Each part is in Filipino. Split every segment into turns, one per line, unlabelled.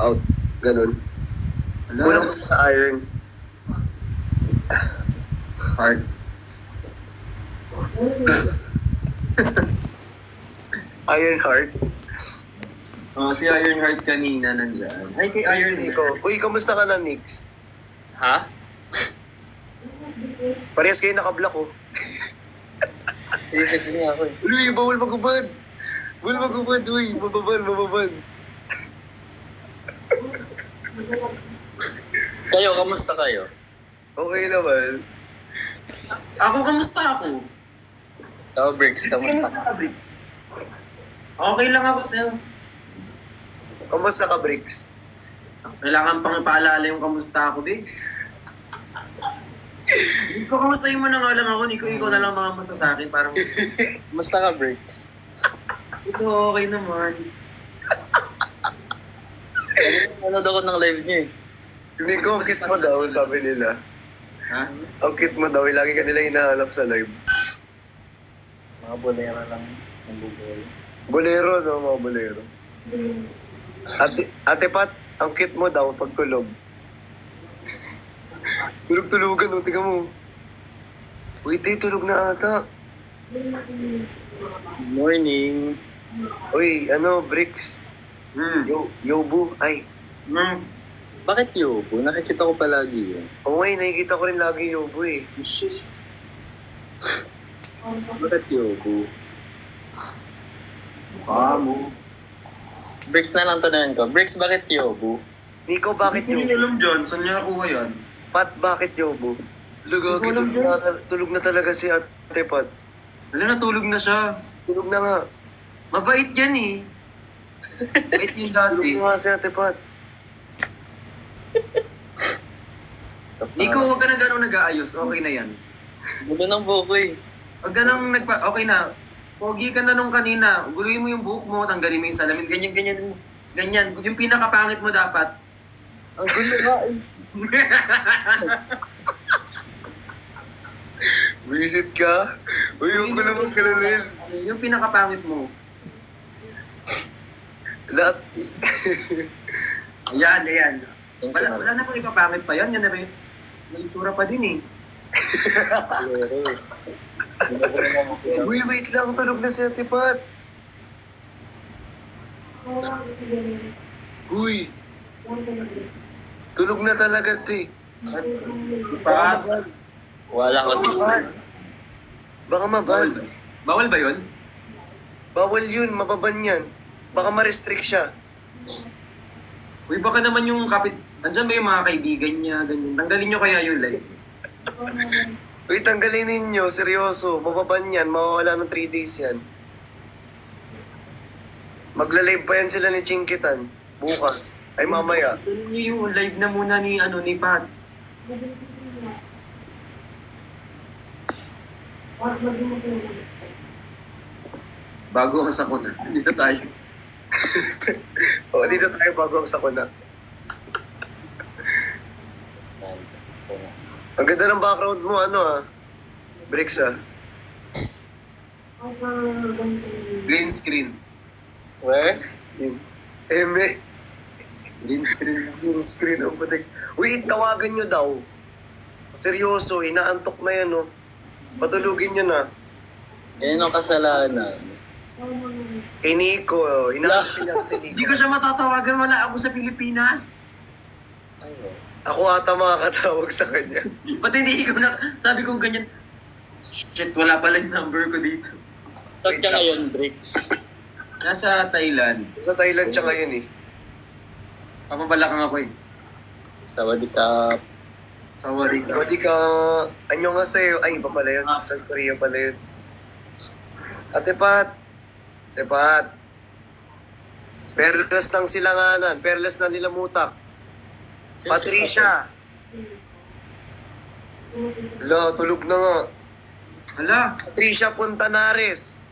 out. Ganun. Kulang ko sa iron.
Heart.
Iron heart.
Si Ironheart kanina nandyan. Hi kay
Iron
Iron
Nico. Uy, kamusta ka na, Nix?
Ha?
Parehas kayo naka-block, oh.
Iisip niya ako eh.
Uy, bawal magubad. Bawal magubad, uy. Mababal.
Kayo, kamusta kayo?
Okay naman.
Ako, kamusta ako? Ikaw, Briggs, kamusta ka? Okay lang ako sa'yo.
Kamusta ka, Bricks?
Kailangan pang ipaalala yung kamusta ako, babe. Nico, kamustahin mo na nga lang ako. Nico, ikaw na lang mga kamusta sa akin. Parang,
Musta ka, Briggs?
ito okay naman.
Nanood ako ng live niyo eh.
Nico, ang cute mo daw, sabi nila.
Ha?
Ang cute mo daw, lagi ka nila hinahanap sa live.
Mga bolera lang ng Google.
Bolero, no? Mga bolero. Ate Pat, ang cute mo daw pag tulog. Tulog-tulugan, no? Tingnan mo. Wait, tulog na ata.
Good morning.
Uy, Bricks.
Hmm.
Yobu. Ay,
Hmm.
Bakit Yobo? Nakikita ko palagi yun.
oo nga, nakikita ko rin lagi Yobu eh.
Bakit Yobo?
Mukha mo.
Briggs na lang tanongin ko. Briggs, bakit Yobo?
Nico, bakit
Hindi ko
Yobu?
alam dyan. Saan niya nakuha yan?
Pat, bakit Yobu? Lugagi, tulog na talaga si Ate Pat.
Wala, natulog na siya.
Tulog na nga.
Mabait yan eh. Mabait yung dati.
Tulog na nga si Ate Pat.
Nico, huwag ka na gano'ng nag-aayos. Okay na yan.
Gulo ng buko eh.
Huwag ka nang okay na. Pogi ka na nung kanina. Guluhin mo yung buhok mo, tanggalin mo yung salamin. Ganyan. Ganyan. Yung pinakapangit mo dapat.
Ang gulo nga eh.
Visit ka? Uy, huwag ko naman kalanin.
Yung pinakapangit mo.
Lahat.
Ayan.
Thank you,
Wala na pang ipapangit pa yan. Yan na rin. May itsura pa din eh.
Bolero eh.
Uy, wait lang. Tulog na si Ate Pat. Uy. Tulog na talaga, te. Baka mabal.
Wala ko
Baka
dito.
mabal. Baka mabal.
Bawal ba yun?
Bawal yun. Mababan yan. Baka ma-restrict siya.
Uy, baka naman yung kapit... Andyan ba yung mga kaibigan niya? Ganyan. Tanggalin nyo kaya yung live.
Uy, tanggalin ninyo. Seryoso. Mababan yan. Mawawala ng 3 days yan. Magla-live pa yan sila ni Chinkitan. Bukas. Ay, mamaya.
Tanggalin nyo yung live na muna ni Pat. Bago ang sakuna. Dito tayo.
O, dito tayo bago ang sakuna. Ang ganda ng background mo, Bricks,
Green screen.
Where?
Yun. Eme.
Green screen.
Yung screen, ang putik. Uy, tawagan nyo daw. Seryoso, inaantok na yan, oh. Patulugin nyo na.
Yan ang kasalanan.
Kay Nico, inaantok niya si
Hindi
Nico.
ko siya matatawagan. Wala ako sa Pilipinas.
Ayun.
Ako ata makakatawag sa kanya.
Pati hindi ko na... Sabi ko ganyan. Shit, wala pala yung number ko dito.
Saan ka ngayon, Briggs?
Nasa Thailand.
Sa Thailand siya ngayon, eh.
Papabalakang ako eh.
Sawadikap.
Sorry.
Pwede ka, anyo nga sa'yo. Ay, iba pala yun. South Korea pala yun. Ate Pat. Perlas ng silanganan. Perlas na nila mutak. Patricia. Hala, tulog na nga.
Hala.
Patricia Fontanares.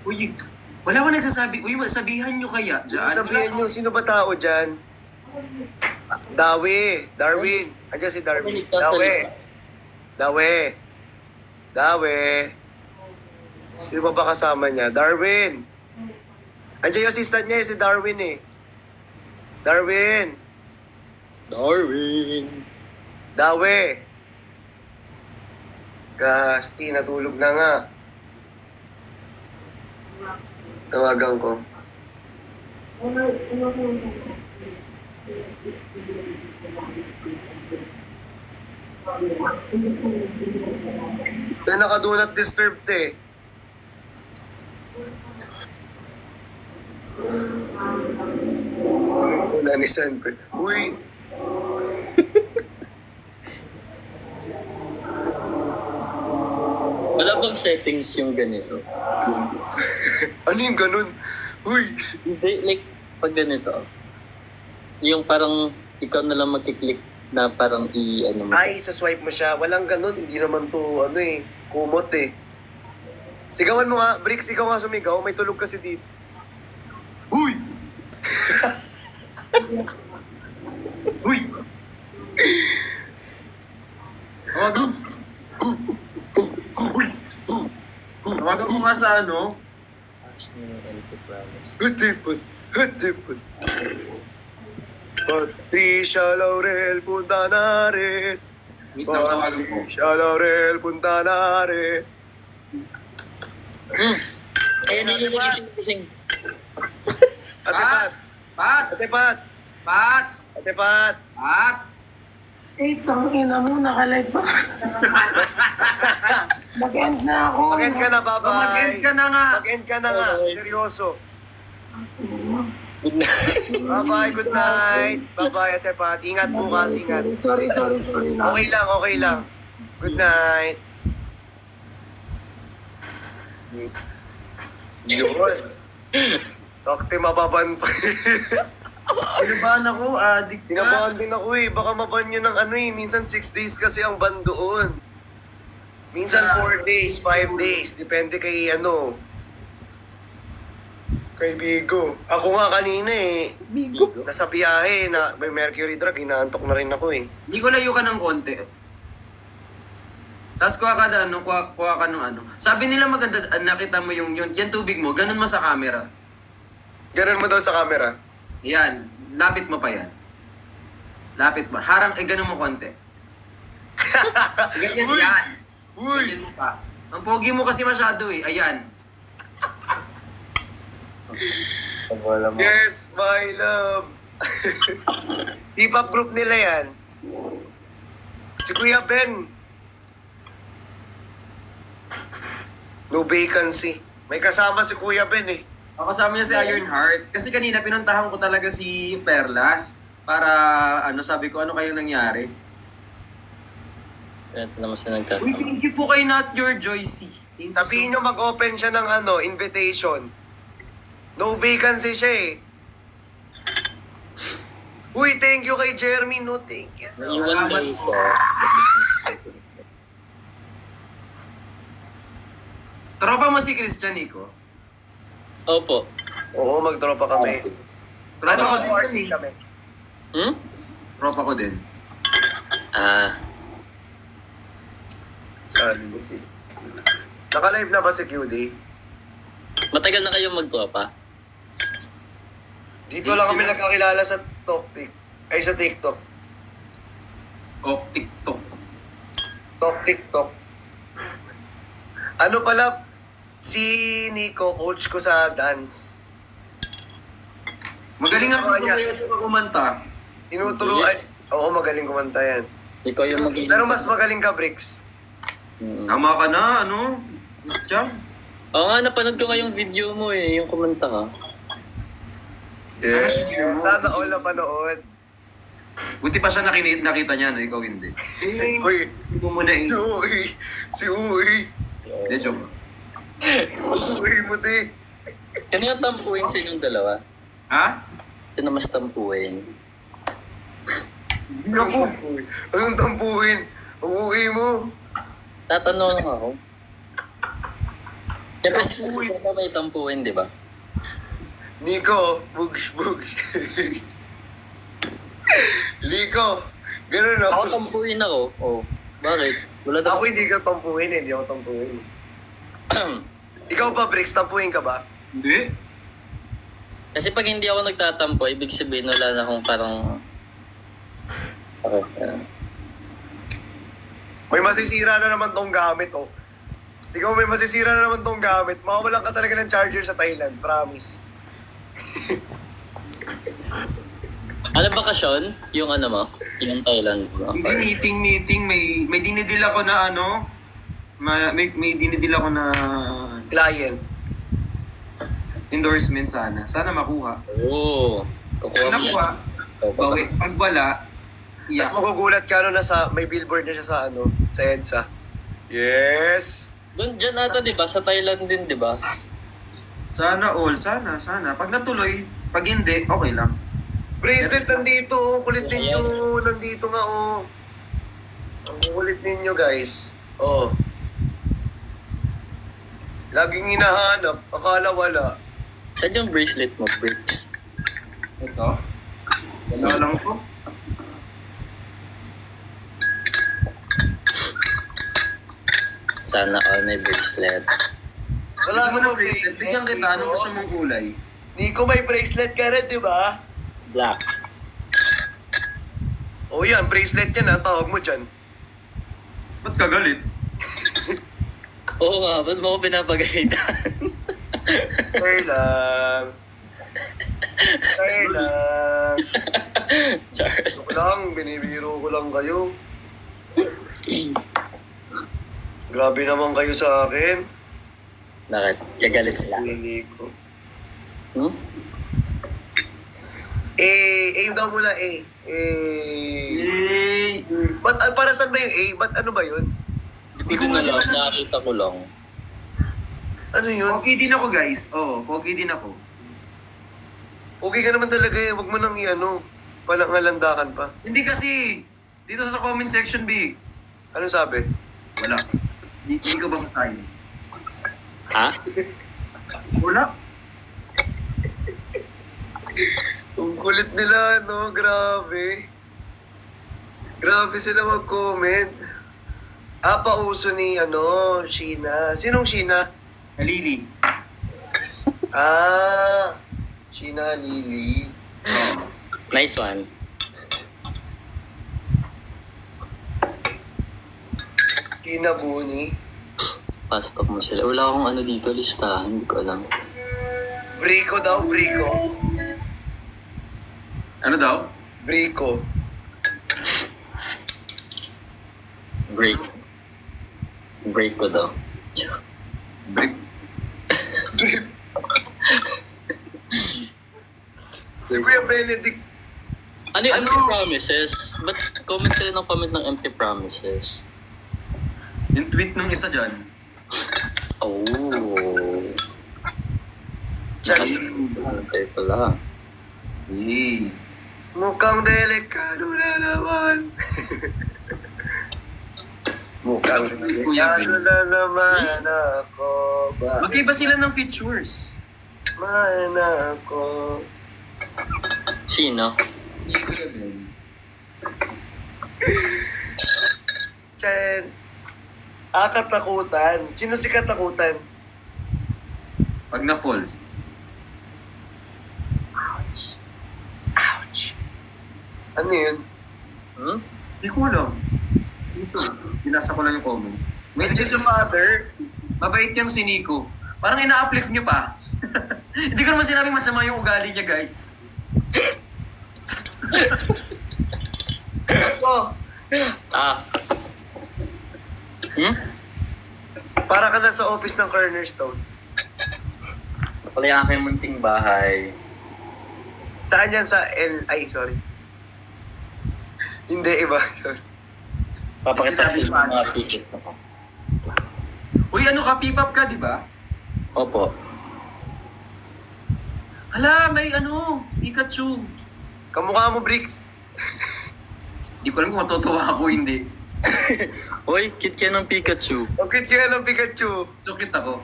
Uy, wala ba nagsasabi? Uy, sabihan nyo kaya dyan.
Sabihin nyo, sino ba tao dyan? Darwin. Andiyan si Darwin. Dawe. Sino ba kasama niya? Darwin. Andiyan yung assistant niya, si Darwin eh. Darwin!
Darwin.
Dawe! Gasti, natulog na nga. Tawagan ko. Kaya naka-do not disturb eh. Wala ni Sanpe. Uy!
Wala bang settings yung ganito?
Ano yung ganun? Uy!
Hindi, like, pag ganito. Yung parang ikaw na lang magkiklik na parang ano mo.
Ay, sa swipe mo siya. Walang ganun. Hindi naman to, ano eh, kumot eh. Sigawan mo nga, Bricks, ikaw nga sumigaw. May tulog kasi dito. Uy!
Uy! Tawagan. Tawagan ko nga sa ano.
Hutipot! Hutipot! Patricia Laurel Puntanares.
Wait lang, tawagan ko.
Patricia Laurel Puntanares.
Ayan, nagigising.
Ate
Pat!
Pat!
Pat!
Ate Pat!
Pat!
Ate Pat!
Pat!
Eh, tangina mo, nakalive pa. Mag-end na ako.
Mag-end ka na, bye-bye.
Mag-end ka na nga.
Mag-end ka na nga.
Bye-bye.
Seryoso.
Good night.
Bye-bye, good night. Bye-bye, Ate Pat. Ingat bukas, ingat.
Sorry.
Okay lang, okay lang. Good night. Yun. Takte, mababan pa.
Kinabahan ako, addict ka.
Tinabahan din ako eh. Baka maban yun ng ano eh. Minsan 6 days kasi ang ban doon. Minsan 4 days, 5 days. Depende kay ano. Kay Bigo. Ako nga kanina eh.
Bigo.
Nasa biyahe na may mercury drug. Inaantok na rin ako eh.
Hindi ko layo ka ng konti. Tapos kuha ka na, kuha ka ng ano. Sabi nila maganda, nakita mo yung tubig mo, ganun mo sa camera.
Ganun mo daw sa camera.
Yan, lapit mo pa yan. Lapit mo. Harang, ganun mo konti. Ganyan
Uy!
yan.
Uy!
Ganyan mo pa. Ang pogi mo kasi masyado eh. Ayan.
Wala mo.
Yes, my love. Hip-hop group nila yan. Si Kuya Ben. No vacancy. May kasama si Kuya Ben eh.
Ako kasama niya si Ironheart. Kasi kanina pinuntahan ko talaga si Perlas para sabi ko ano kayong nangyari.
Ito naman siya
Uy,
nagkasama.
thank you po kay Not Your Joycey. Thank you
Sabihin nyo mag-open siya ng invitation. No vacancy siya eh. Uy, thank you kay Jeremy. No, thank you so
Iwan
much.
daw ko.
Tropa mo si Christian Nico?
Opo.
Oo, magtropa kami. Ano
Tropa ko
ako,
din.
artist kami?
Hmm?
Tropa ko din.
Ah.
Saan mo si... Naka-live na ba si QD?
Matagal na kayong magtropa?
Dito lang kami nagkakilala sa TikTok. Ay, sa TikTok.
O, TikTok.
TikTok. Ano pala, si Nico, coach ko sa dance.
Magaling nga
Sino niya?
sa kumanta.
Tinuturuan. Oo, magaling kumanta yan.
Ikaw yung magiging...
Pero mas magaling ka, Bricks.
Tama ka na, ano? Diyan.
Oo nga, napanood ko nga yung video mo eh, yung kumanta ka.
Yeah.
Sana
Sana all na panood.
Buti pa siya nakita niya, no? Ikaw hindi.
Uy,
Hindi mo muna
si Uy. Si Uy.
Hindi, joke.
Uy, muti.
Sino yung tampuin sa inyong dalawa?
Ha?
Sino mas tampuin?
Naku. Anong tampuhin? Ang uwi mo.
Tatanong ako. Siyempre, sino may tampuin, di ba?
Nico, bugs. Nico, ganun
Ako
no?
tampuin ako. Oh, bakit? Wala daw.
Ako hindi ka tampuhin eh, hindi ako tampuhin. Ikaw ba, Bricks, tampuhin ka ba?
Hindi.
Kasi pag hindi ako nagtatampo, ibig sabihin wala na akong parang... Okay.
May masisira na naman tong gamit, oh. Ikaw may masisira na naman tong gamit. Mawawalan ka talaga ng charger sa Thailand, promise.
Ano bakasyon? Yung ano mo? Yung Thailand mo?
Hindi meeting, may dinidil ako na ano, may dinidil ako na
Client.
endorsement sana. Sana makuha.
Oo. Kukuha mo
Nakuha. Bawi. Pag wala,
Tapos
yeah.
magugulat ka no, may billboard na siya sa sa EDSA. Yes!
Doon dyan ata, di ba? Sa Thailand din, di ba?
Sana all, sana. Pag natuloy, pag hindi, okay lang.
Bracelet nandito, oh. Kulit ninyo. Nandito nga, oh. Ang kulit ninyo, guys. Oh. Laging hinahanap. Akala wala.
Saan yung bracelet mo, Bricks?
Ito. Wala lang po.
Sana all may bracelet.
Wala
Gusto mo
ka
ng bracelet? Bigyan kita. Anong gusto mong kulay?
Nico, may bracelet ka rin, di ba?
Black.
Oh, yan. Bracelet yan, ha. Tawag mo dyan.
Ba't ka galit?
Oo nga, ba't mo ko pinapagalitan?
Fair lang. Fair lang.
Charles.
Joke lang. Binibiro ko lang kayo. Grabe naman kayo sa akin.
Bakit? Gagalit sila.
Nico.
Hmm?
Daw muna,
Eh,
Ba't, para saan ba yung A? Ba't ano ba yun?
Hindi ko alam, nakakita ko lang.
Ano yun?
okay din ako guys. Oo, okay din ako.
Okay ka naman talaga eh. Huwag mo nang i-ano. Walang ngalandakan pa.
Hindi kasi, dito sa comment section, B.
Ano sabi?
Wala. Hindi ko ba masahin?
Ha?
Wala.
Ang kulit nila, no? Grabe. Grabe sila mag-comment. Pauso ni, Sheena. Sinong Sheena?
Nalili.
Sheena Lily.
Nice one.
Sheena Buni.
Pastok mo sila. Wala akong ano dito, listahan. Hindi ko alam.
Vrico daw, Vrico.
Ano daw?
Vrico.
Break. Break ko daw.
Break.
Si Kuya Benedict.
Ano yung empty promises? Ba't comment sila ng comment ng empty promises?
Yung tweet nung isa dyan.
Oh.
Charlie.
Okay pala.
Eh.
Mukhang delikado na naman. Mukhang delikado na naman ako.
Magkaiba sila ng features.
Man ako.
Sino?
Chen. Katakutan. Sino si Katakutan?
Pag na-fall.
Ouch. Ano yun?
Hmm?
Hindi ko alam. Ito. Binasa ko lang yung comment.
May the mother.
Mabait yung si Nico. Parang ina-uplift niyo pa. Hindi ko naman sinabing masama yung ugali niya, guys.
Ako.
Hmm?
Para ka na sa office ng Cornerstone.
Pala yung aking munting bahay.
Saan yan sa Ay, sorry. Hindi, iba. Sorry.
Papakita ko
Sinabi
yung
pa.
mga tickets na ko.
Uy, ano ka? P-pop ka, di ba?
Opo.
Hala, may Pikachu.
Kamukha mo, Bricks.
Di ko alam kung matutuwa ako hindi.
Uy, cute ka ng Pikachu.
Ang cute kaya ng Pikachu.
So cute ako.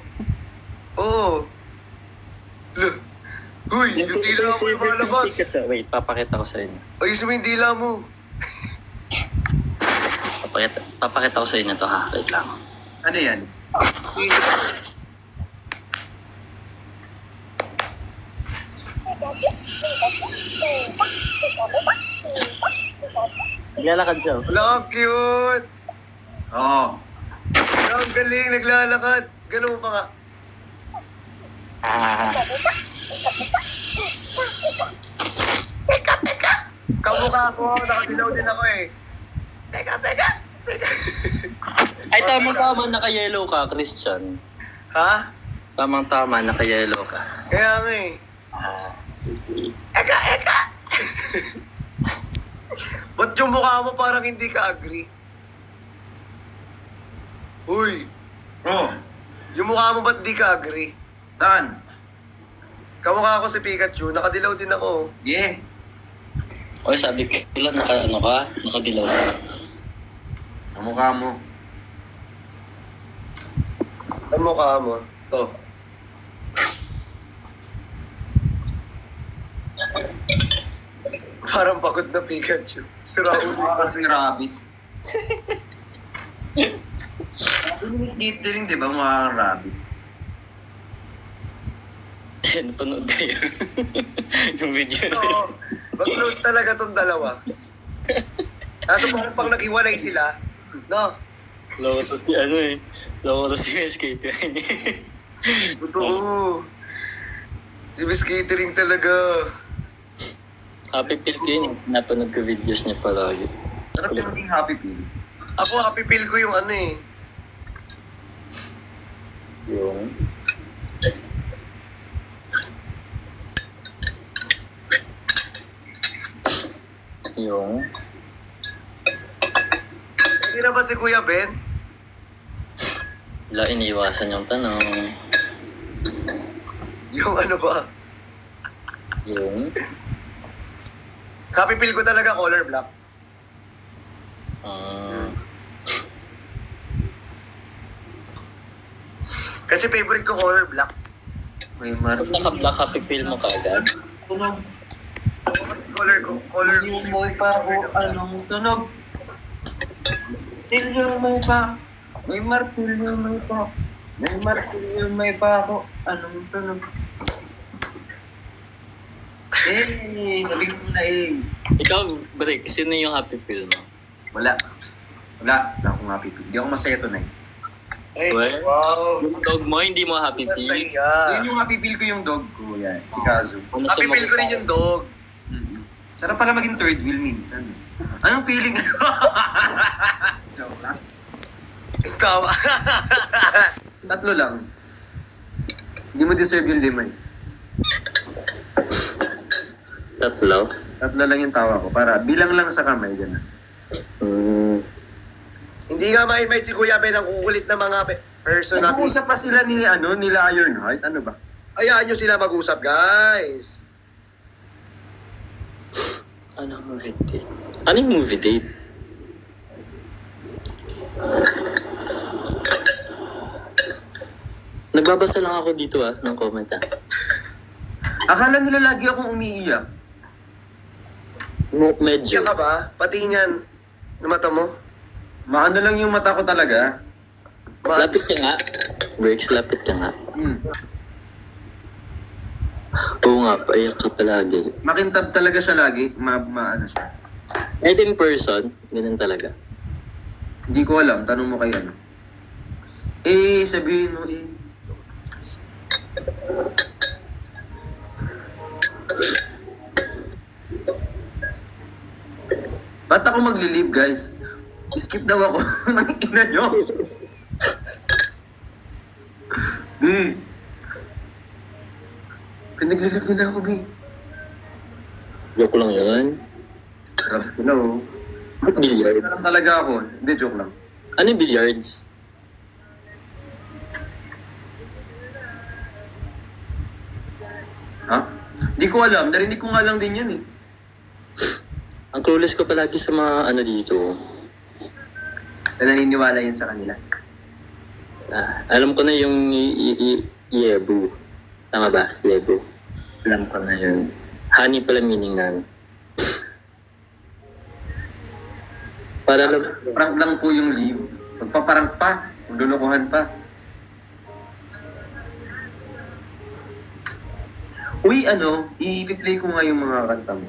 Oo. Look. Huy, yung dila mo lumalabas.
Wait, papakita ko sa inyo.
Ayusin mo yung dila mo.
Papakita ko sa inyo to ha. Wait lang.
Ano yan?
Naglalakad siya.
Wala, ang cute.
Oo.
Ang galing, naglalakad. Ganun mo pa nga. Teka. Kamukha ko, nakadilaw din ako eh. Teka.
Ay, tamang-tama naka-yellow ka, Christian.
Ha?
Tamang-tama naka-yellow ka.
Kaya nga eh. Eka. Ba't yung mukha mo parang hindi ka agree? Uy,
Oh,
yung mukha mo ba't di ka agree?
saan?
Kamukha ako si Pikachu, nakadilaw din ako.
Yeah.
O, sabi ko, ilan nakadilaw ka.
Ang mukha mo.
Ang mukha mo, to. Parang pagod na Pikachu. Si Raul.
Mukha kasing rabbit. Yung skatering, di ba? Mukha kang rabbit.
Napanood kayo. Yung video na yun.
Oo, mag-close talaga tong dalawa. Kaso pang naghiwalay sila, no?
Loko to si ano eh. Loko to si Miss Kate.
Totoo. Si Miss Catering talaga.
Happy Pill ko yun. Napanood ko videos niya palagi.
Sarap yung maging happy feel.
Ako, happy feel ko yung ano eh.
Yung... Yung...
Hindi na ba si Kuya Ben?
Wala, iniiwasan yung tanong.
Yung ano ba?
Yung...
Happy feel ko talaga color black.
ah
Kasi favorite ko color black.
May mar...
Pag naka-black happy pill mo kaagad.
Tunog.
Color
Yung mo pa ako, anong tunog? Martilyo may pa. May martilyo may pa. May martilyo may pa ako, anong tunog? Sabihin mo na eh.
Ikaw, Brick, sino yung happy pill mo?
Wala. Wala akong happy feel. Hindi ako masaya tunay.
Ay,
Well,
wow.
Yung dog mo, hindi mo happy pill.
Masaya.
Yun yung happy feel ko yung dog ko. Yan, si Kazu.
Ano
Happy
siya
feel ko rin yung dog.
Sarap pala maging third wheel minsan. Anong feeling? Joke lang.
Tama.
Tatlo lang. Hindi mo deserve yung lima eh.
Tatlo?
Tatlo lang yung tawa ko. Para bilang lang sa kamay. Ganun.
Hindi nga ma-invite si Kuya Ben ang kukulit na mga person na...
Nag-uusap pa sila nila Ironheart. Ano ba?
Hayaan nyo sila mag-usap, guys.
Ano movie date? Ano yung movie date? Nagbabasa lang ako dito ng comment
Akala nila lagi akong umiiyak.
Medyo.
Yan ka ba? Pati niyan. Ano mata mo?
Maano lang yung mata ko talaga.
Lapit ka nga. Breaks, lapit ka nga. Oo nga, paiyak ka palagi.
Makintab talaga siya lagi. Maano siya.
Kahit in person, ganun talaga.
Hindi ko alam. Tanong mo kay ano. Sabihin mo Ba't ako magli-leave, guys? Skip daw ako ng ina nyo. Pinaglilip nila ako, Bi.
Joke lang yun.
Sarap sila, oh.
Billiards.
Sarap talaga ako. Hindi, joke lang.
Ano yung billiards?
Ha? Di ko alam. Narinig ko nga lang din yan, eh.
Ang clueless ko palagi sa mga ano dito.
Na naniniwala yun sa kanila.
Alam ko na yung Yebu. Tama ba? Yebu. Alam ko na yun. Honey pala meaning na. Para lang.
Prank lang po yung leave. Magpaparang pa. Maglulukuhan pa. Uy, i-play ko nga yung mga kanta mo.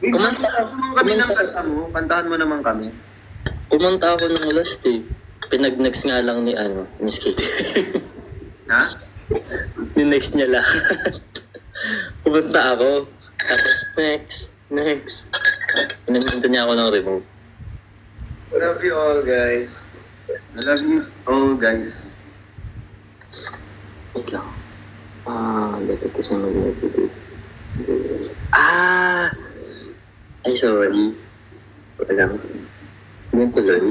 Uy,
Kumanta
mo kami ng
kumanta-
kanta mo. Kantahan mo naman kami.
Pumunta ako ng last eh. Pinag-next nga lang ni Miss Kitty.
Ha?
Ni-next niya lang. Pumunta ako. Tapos next. Pinaminta niya ako ng remote.
Love you all, guys.
I love you all, guys.
Wait lang. Dito ko sa mag-video. Ay, sorry. Wala. Hindi tuloy.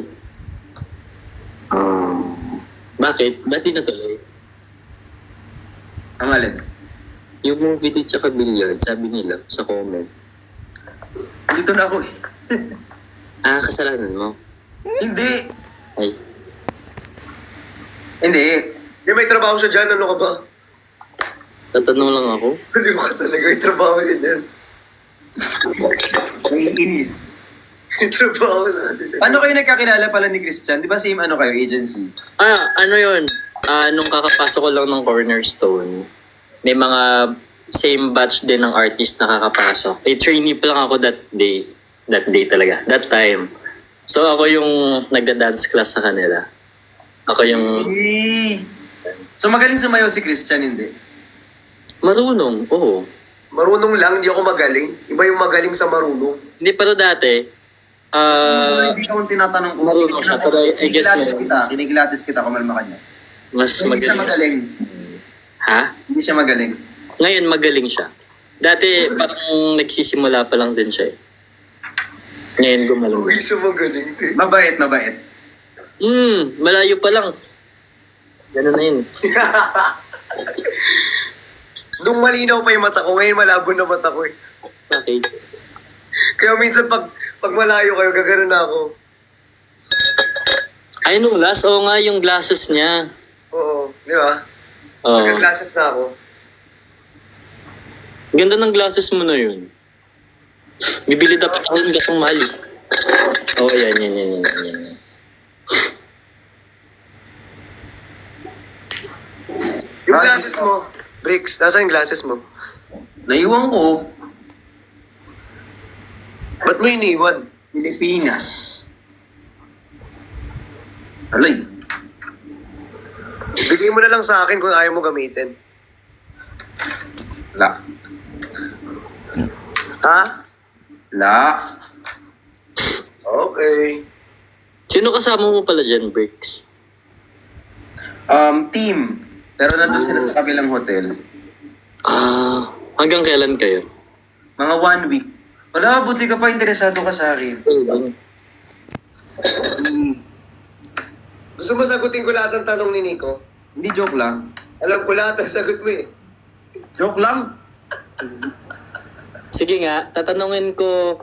Bakit? Ba't di natuloy?
Ang alin?
Yung movie di tsaka billiard, sabi nila sa comment.
Dito na ako eh.
Kasalanan mo.
Hindi!
Ay,
Hindi.
Di may trabaho siya dyan, ano ka ba?
tatanong lang ako.
Hindi mo ka talaga, may trabaho siya dyan.
Naiinis.
May trabaho sa atin.
Paano kayo nagkakilala pala ni Christian? Di ba same kayo, agency?
Ano yun? Nung kakapasok ko lang ng Cornerstone, may mga same batch din ng artist na kakapasok. Trainee pa lang ako that day. That day talaga. That time. So ako yung nagda-dance class sa kanila. Ako yung
Hey. So magaling sumayaw si Christian, hindi?
marunong. Oo.
Marunong lang, hindi ako magaling. Iba yung magaling sa marunong.
Hindi pero dati,
Hindi ka kung tinatanong ko.
marunong siya, pero I guess
Kinikilatis kita, kumalma ka niya.
mas
Hindi siya
magaling.
magaling.
Ha?
Hindi siya magaling.
Ngayon magaling siya. Dati parang nagsisimula pa lang din siya eh. Ngayon gumaling.
Uy, sa magaling, te.
Mabait.
Malayo pa lang. Ganun na yun.
Nung malinaw pa yung mata ko, ngayon malabo na mata ko eh.
Bakit?
Kaya minsan pag malayo kayo, gagano na ako.
Ay, nung last, oo nga, yung glasses niya.
Oo, di ba?
Oo.
Nagka-glasses na ako.
Ganda ng glasses mo na yun. Bibili dapat ako yung gasong mahal eh. Oo, yan.
Yung glasses mo, Bricks, nasa yung glasses mo?
Naiwan ko,
Ba't mo iniwan?
Pilipinas. Alay.
Bigay mo na lang sa akin kung ayaw mo gamitin.
La.
Ha?
La.
Okay.
Sino kasama mo pala dyan, Bricks?
Team. Pero nandun sila sa kabilang hotel.
Hanggang kailan kayo?
Mga 1 week. Wala, buti ka pa interesado ka sa akin.
Gusto mo sagutin ko lahat ng tanong ni Nico?
Hindi, joke lang.
Alam ko lahat ng sagot mo eh.
Joke lang.
Sige nga, tatanungin ko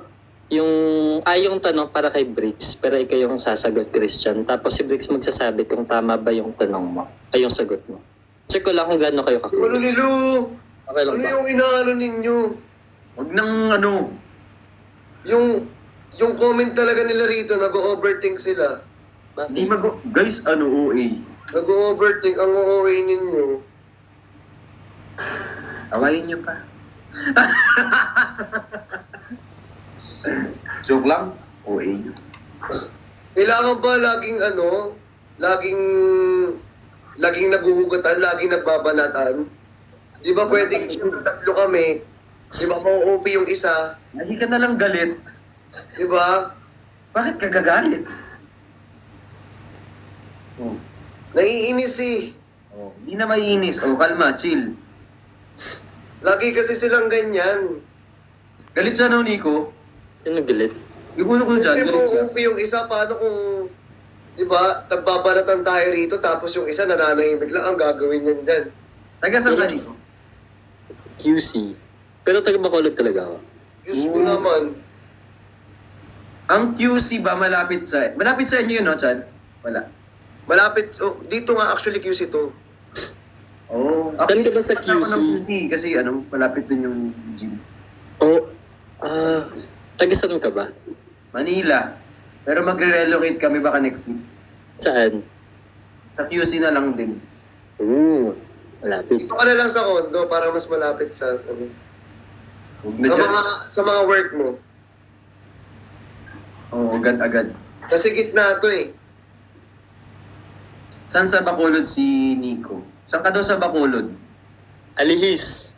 yung tanong para kay Bricks, pero ikaw yung sasagot, Christian. Tapos si Bricks magsasabi kung tama ba yung tanong mo, ay yung sagot mo. Check ko lang kung gaano kayo
Yung
kakulit.
ano nilo?
Okay lang
Ano
ba?
yung inaano ninyo?
Huwag nang
Yung comment talaga nila rito, nag-overthink sila.
Hindi guys, OA.
Nag-overthink ang OA ninyo.
Awayin niyo pa. Joke lang. OA.
Kailangan ba laging naguhugatan, laging nagbabanatan? Di ba pwedeng tatlo kami, di ba ma-OP yung isa,
Lagi ka na lang galit.
di ba?
Bakit ka gagalit?
Naiinis eh.
Hindi na maiinis. Kalma, chill.
Lagi kasi silang ganyan.
Galit siya no, Nico?
Sino galit?
Igulo ko dyan,
Siyempre
galit siya.
ma-OP yung isa, paano kung, di ba, nagbabanatan tayo rito, tapos yung isa nananahimik lang, ang gagawin niyan dyan.
Taga saan ka, Nico?
QC. Pero taga Bacolod talaga ako.
Diyos ko naman.
Ang QC ba malapit sa inyo yun, no, Chan? Wala.
Malapit, dito nga actually QC to.
Oh.
Saan ka ba sa
Ako ng
QC?
QC kasi malapit din yung gym.
Taga saan ka ba?
Manila. Pero magre-relocate kami baka next week.
Saan?
Sa QC na lang din.
Ooh. Malapit.
Dito ka na lang sa condo para mas malapit sa, ano,
Huwag na
sa
dyan.
sa mga work mo.
Oo, agad-agad.
Kasi gitna to eh.
Saan sa Bacolod si Nico? Saan ka daw sa Bacolod?
Alihis.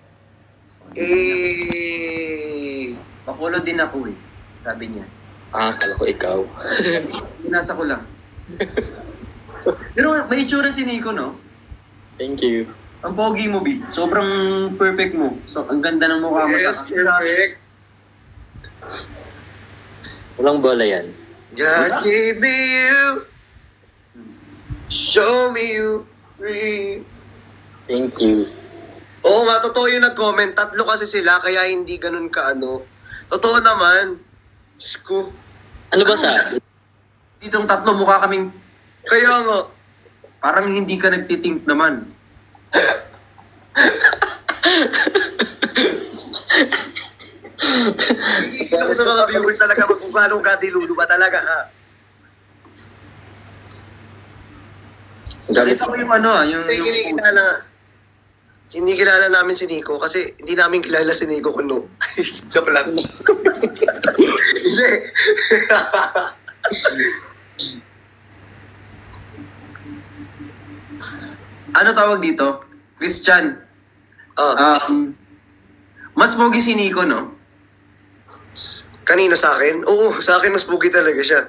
Bacolod din ako eh. Sabi niya.
Kala ko ikaw.
Binasa ko lang. Pero may itsura si Nico, no?
Thank you.
Ang pogi mo, B. Sobrang perfect mo. So, ang ganda ng mukha mo
Yes,
sa
perfect.
Walang bola yan.
God gave me you. Show me you free.
Thank you.
Oo nga, totoo yung nag-comment. 3 kasi sila, kaya hindi ganun ka-ano. Totoo naman. Diyos ko.
Ano ba sa?
Ditong 3 mukha kaming
Kaya nga.
parang hindi ka nagtitink naman.
Iilan ko sa mga viewers talaga kung paano ka dilulu ba talaga, ha?
Galit.
Ito yung ano yung...
Hindi kilala namin si Nico kasi hindi namin kilala si Nico kuno. Joke lang. Hindi.
Ano tawag dito? Christian.
Ah,
Mas pogi si Nico, no?
kanino sa akin? Oo, sa akin mas pugi talaga siya.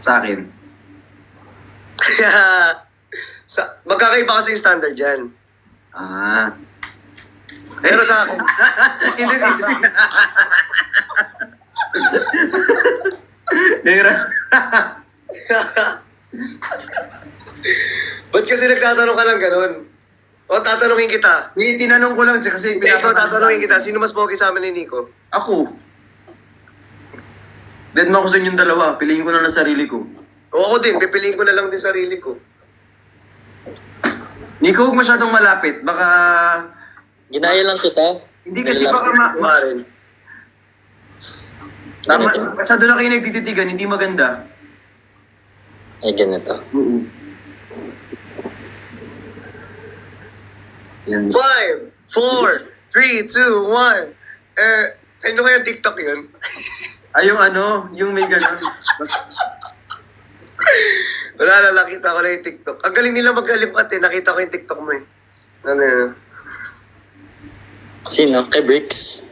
Sa akin.
Magkakaiba kasi yung standard dyan.
Ah.
Pero sa akin,
Hindi, hindi. Nahira.
ba't kasi nagtatanong ka ng ganun? O tatanungin kita.
Hindi, tinanong ko lang siya kasi
Ikaw tatanungin kita, sino mas pogi sa amin ni Nico?
Ako. Dead mo ako sa inyong dalawa. Piliin ko na lang sarili ko.
O ako din, pipiliin ko na lang din sarili ko.
Nico, huwag masyadong malapit. Baka...
Ginaya lang kita.
Hindi kasi baka ma...
Marin.
Tama,
Ganito.
masyado na kayo nagtititigan, hindi maganda.
Ay, ganito.
Yan.
5, 4, 3, 2, 1. Ano kaya TikTok yun?
Ay, yung ano, yung may ganun.
Wala na, nakita ko na yung TikTok. Ang galing nila mag-alipat eh. Nakita ko yung TikTok mo eh. Ano yun?
Sino? Kay Bricks?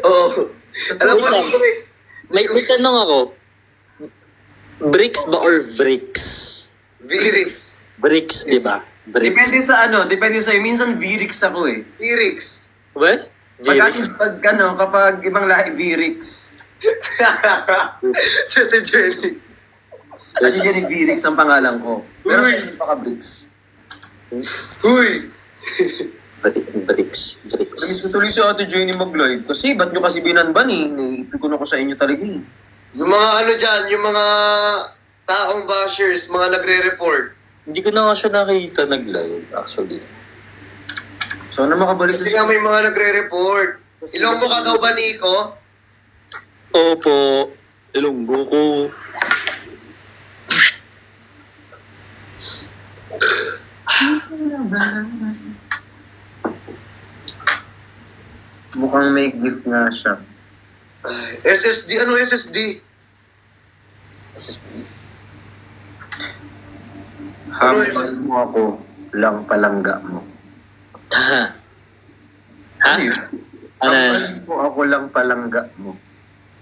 Oo. Alam mo,
Wait lang.
Nico eh.
May tanong ako. Bricks ba or Bricks?
Virix.
Bricks, di ba? Bricks.
Depende sa ano, depende sa'yo. Minsan Virix ako eh.
Virix.
What? Bricks?
Kapag ibang lahi, Virix.
Tete Jenny.
Kasi dyan Virix ang pangalan ko. Pero sa hindi pa ka Bricks.
Huy!
Bricks. Bricks.
Namiss ko tuloy si Ate Jenny mag-live. Kasi ba't nyo kasi binanban eh? Naipikon ako sa inyo talaga eh.
Yung mga ano dyan, yung mga taong bashers, mga nagre-report.
Hindi ko na nga siya nakita nag-live, actually.
Sana makabalik
Kasi nga may mga nagre-report. Ilonggo ka daw ba, Nico?
Opo. Ilonggo ko.
Mukhang may gift nga siya.
Ay, SSD? Anong SSD?
Habang mo ako, lang palangga mo.
Ha?
Ano yun?
Ano?
Habang mo ako lang palangga mo.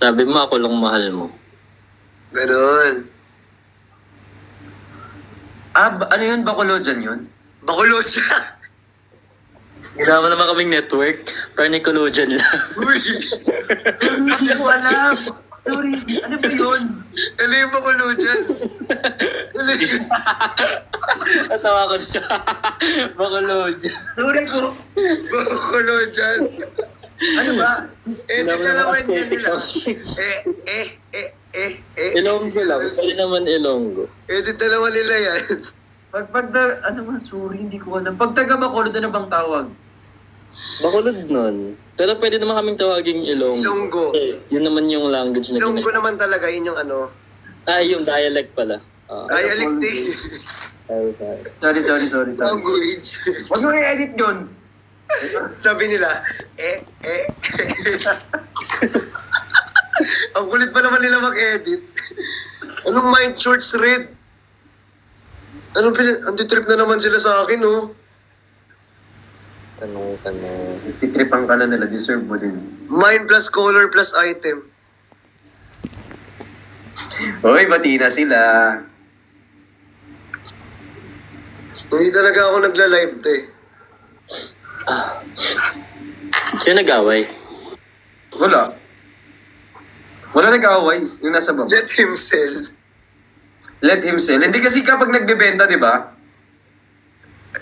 Sabi mo ako lang mahal mo.
Ganon.
Ano yun? Bacolodian yun?
Bakulod siya.
Ginawa naman kaming network. Pero Nickelodeon lang.
Uy!
Hindi ko alam. Sorry, ano ba yun?
Ano yung bakulod dyan? Ano yun?
Natawa ko na siya. Bacolodian.
Sorry po.
Bakulod dyan.
Ano ba?
Dalawan yan nila.
Ilonggo lang. Pwede naman Ilonggo.
Dalawa nila yan.
Ano ba? Sorry, hindi ko alam. Pag taga Bacolod, ano bang tawag?
Bacolod nun. Pero pwede naman kaming tawaging Ilonggo.
Ilonggo.
Yun naman yung language na
Ilonggo naman talaga, yun yung ano.
Yung dialect pala.
Dialectic.
Sorry.
Language.
Huwag mo i-edit yun.
Sabi nila, Ang kulit pa naman nila mag-edit. Anong mind shorts red? Anti-trip na naman sila sa akin, oh.
Tanong.
Titripan ka na nila, deserve mo din.
Mind plus color plus item.
Hoy, bati na sila.
Hindi talaga ako nagla-live, te.
Sino nag-away?
Wala nag-away. Yung nasa baba.
Let him sell.
Let him sell. Hindi kasi kapag nagbebenta, di ba?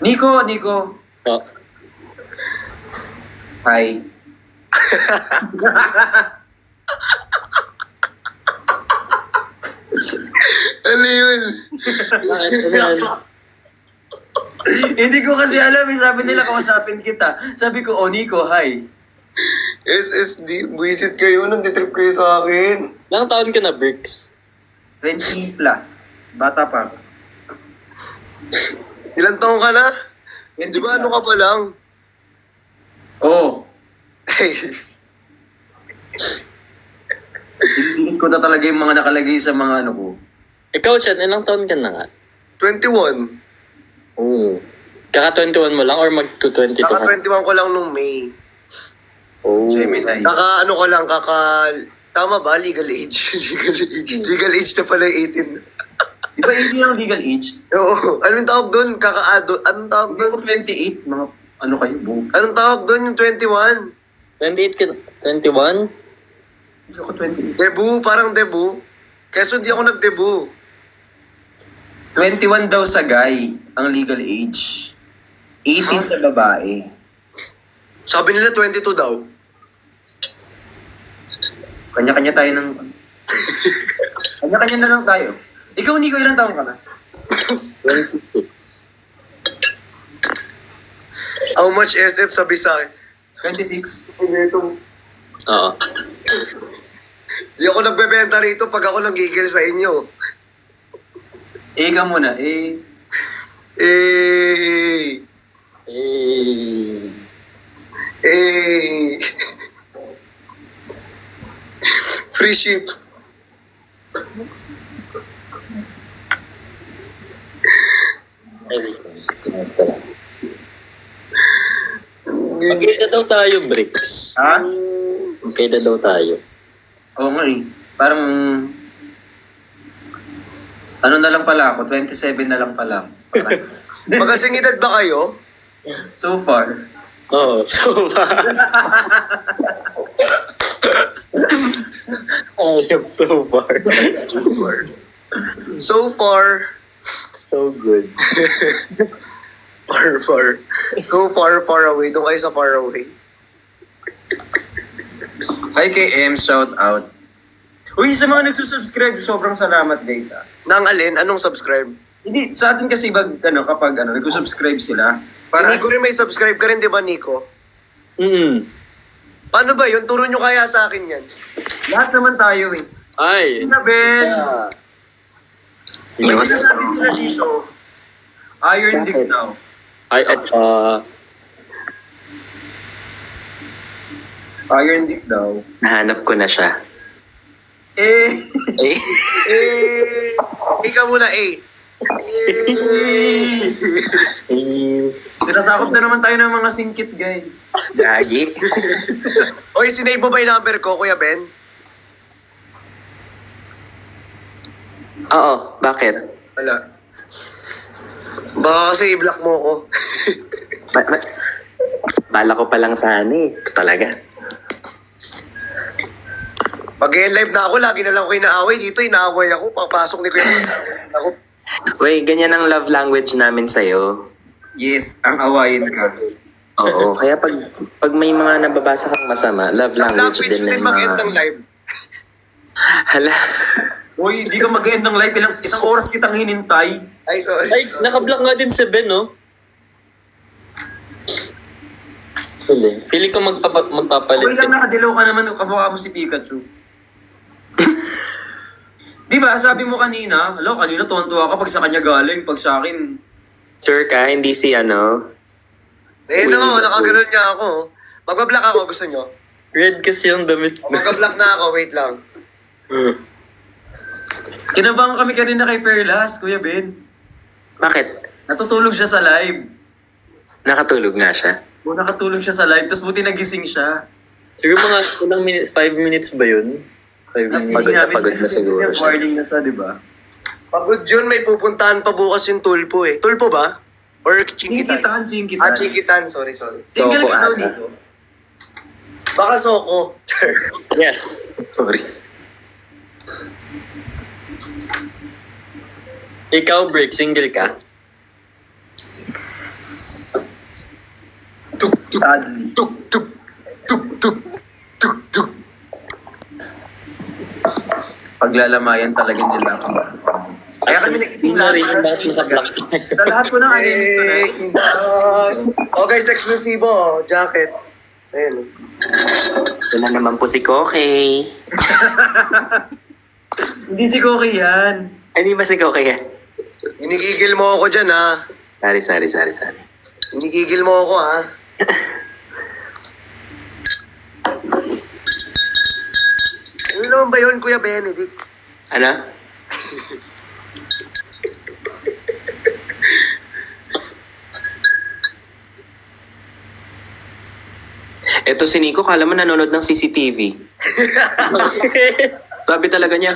Nico.
Oh.
Hi.
Ano yun?
Hindi ko kasi alam. Sabi nila, kausapin kita. Sabi ko, Nico, hi.
SSD, buwisit kayo, nanditrip kayo sa akin.
Ilang taon ka na, Bricks?
20 plus. Bata pa.
Ilang taong ka na? Di ba ano ka pa lang?
Oo.
Hey,
Hindi ko na talaga yung mga nakalagay sa mga ano ko.
Ikaw, Chan, ilang taon ka na nga?
21.
Oo. Kaka-21 mo lang or mag-22 ka?
Kaka-21 ko lang nung May.
Oo.
Gemini.
Kaka-ano ko lang, tama ba? Legal age. Legal age na pala yung 18.
Di ba 18 ang legal age?
Oo. Anong tawag doon? Kaka-ado. Anong tawag
Hindi
doon?
ko 28. Mga ano kayo, buong.
Anong tawag doon yung 21?
28 ka na? 21?
Hindi ako 28.
Debut, parang debut. Kaso di ako nag-debut.
21 daw sa guy ang legal age. 18 sa babae.
Sabi nila 22 daw.
Kanya-kanya tayo ng... Kanya-kanya na lang tayo. Ikaw, Nico, ilang taon ka na?
22.
How much SF sabi sa akin?
26.
Oo.
Di ako nagbebenta rito pag ako nanggigil sa inyo.
Ikaw muna.
Eh,
Eh.
free ship.
Magkita daw tayo, Bricks.
Ha?
Magkita daw tayo.
Oo nga eh. Parang... Ano na lang pala ako? 27 na lang pala.
Magkasing edad ba kayo?
So far.
Oo. So far. Ayop, so far.
So far.
So good.
Far. So far away. Doon kayo sa far away.
Hi kay M, shout out. Uy, sa mga nagsusubscribe, sobrang salamat guys.
Nang alin? Anong subscribe?
Hindi, sa atin kasi kapag nagsusubscribe sila,
Para...
para
Nico rin may subscribe ka rin, di ba, Nico? Paano ba yun? Turo nyo kaya sa akin yan.
lahat naman tayo eh.
Ay.
Isabel! May
Yes.
sinasabi sila dito, iron dick daw.
Ay,
Iron dick daw.
nahanap ko na siya.
Eh,
Eh.
Ikaw muna, eh.
sinasakop na naman tayo ng mga singkit guys.
Gagi.
Oy, sinave mo ba yung number ko, Kuya Ben?
Oo, bakit?
Wala. Baka kasi i-block mo ako.
Bala ko pa lang sana eh. Talaga.
Pag live na ako, lagi na lang ako inaaway. Dito, inaaway ako. Papasok ni Kuya Ben. Ako.
Wey, ganyan ang love language namin sa'yo.
Yes, ang awayin ka.
Oo, kaya pag may mga nababasa kang masama, love language
Language
din
din
ng
mag-end ng
mga...
live.
Hala.
Uy, di ka mag-end ng live, isang oras kitang hinintay.
Ay, sorry.
Ay, nakablock nga din si Ben, no? Feeling ko magpapalit.
Uy lang nakadilaw ka naman, kamukha mo si Pikachu. Di ba, sabi mo kanina, kanina tonto ako pag sa kanya galing, pag sa akin.
Sure ka? Hindi si ano?
No, nakaganon niya ako. Magbablock ako, gusto nyo?
Red kasi yung damit ko.
Magbablock na ako, wait lang.
Kinabahan kami kanina kay Perlas, Kuya Ben.
Bakit?
Natutulog siya sa live.
Nakatulog nga siya.
O nakatulog siya sa live, tapos buti nagising siya.
Siguro mga ilang 5 minutes ba yun? 5 minutes.
Pagod na siguro siya.
Warning na siya, di ba?
Pagod yun, may pupuntahan pa bukas yung Tulpo eh. Tulpo ba? Or Chinkitan?
Chinkitan.
Chinkitan, sorry.
Single
Soko
ka daw
ata.
dito.
Baka Soko.
Yes.
Sorry.
Ikaw, Brick, single ka?
Tuk, tuk,
Sadly.
tuk, tuk, tuk, tuk, tuk, tuk.
Paglalamayan talaga nila. Kaya kami
Hindi na rin yung bakit naka-block sa
Sa lahat ko ng anime ko na.
Okay, exclusivo, jacket. Ayun.
Ito na naman po si Koke.
Hindi si Koki yan.
Ay, di ba si Koke?
Inigigil mo ako dyan, ha?
Sorry.
Inigigil mo ako, ha? Ano naman ba yun, Kuya Benedict?
Ano? Ito si Nico, kala mo nanonood ng CCTV. Sabi talaga niya.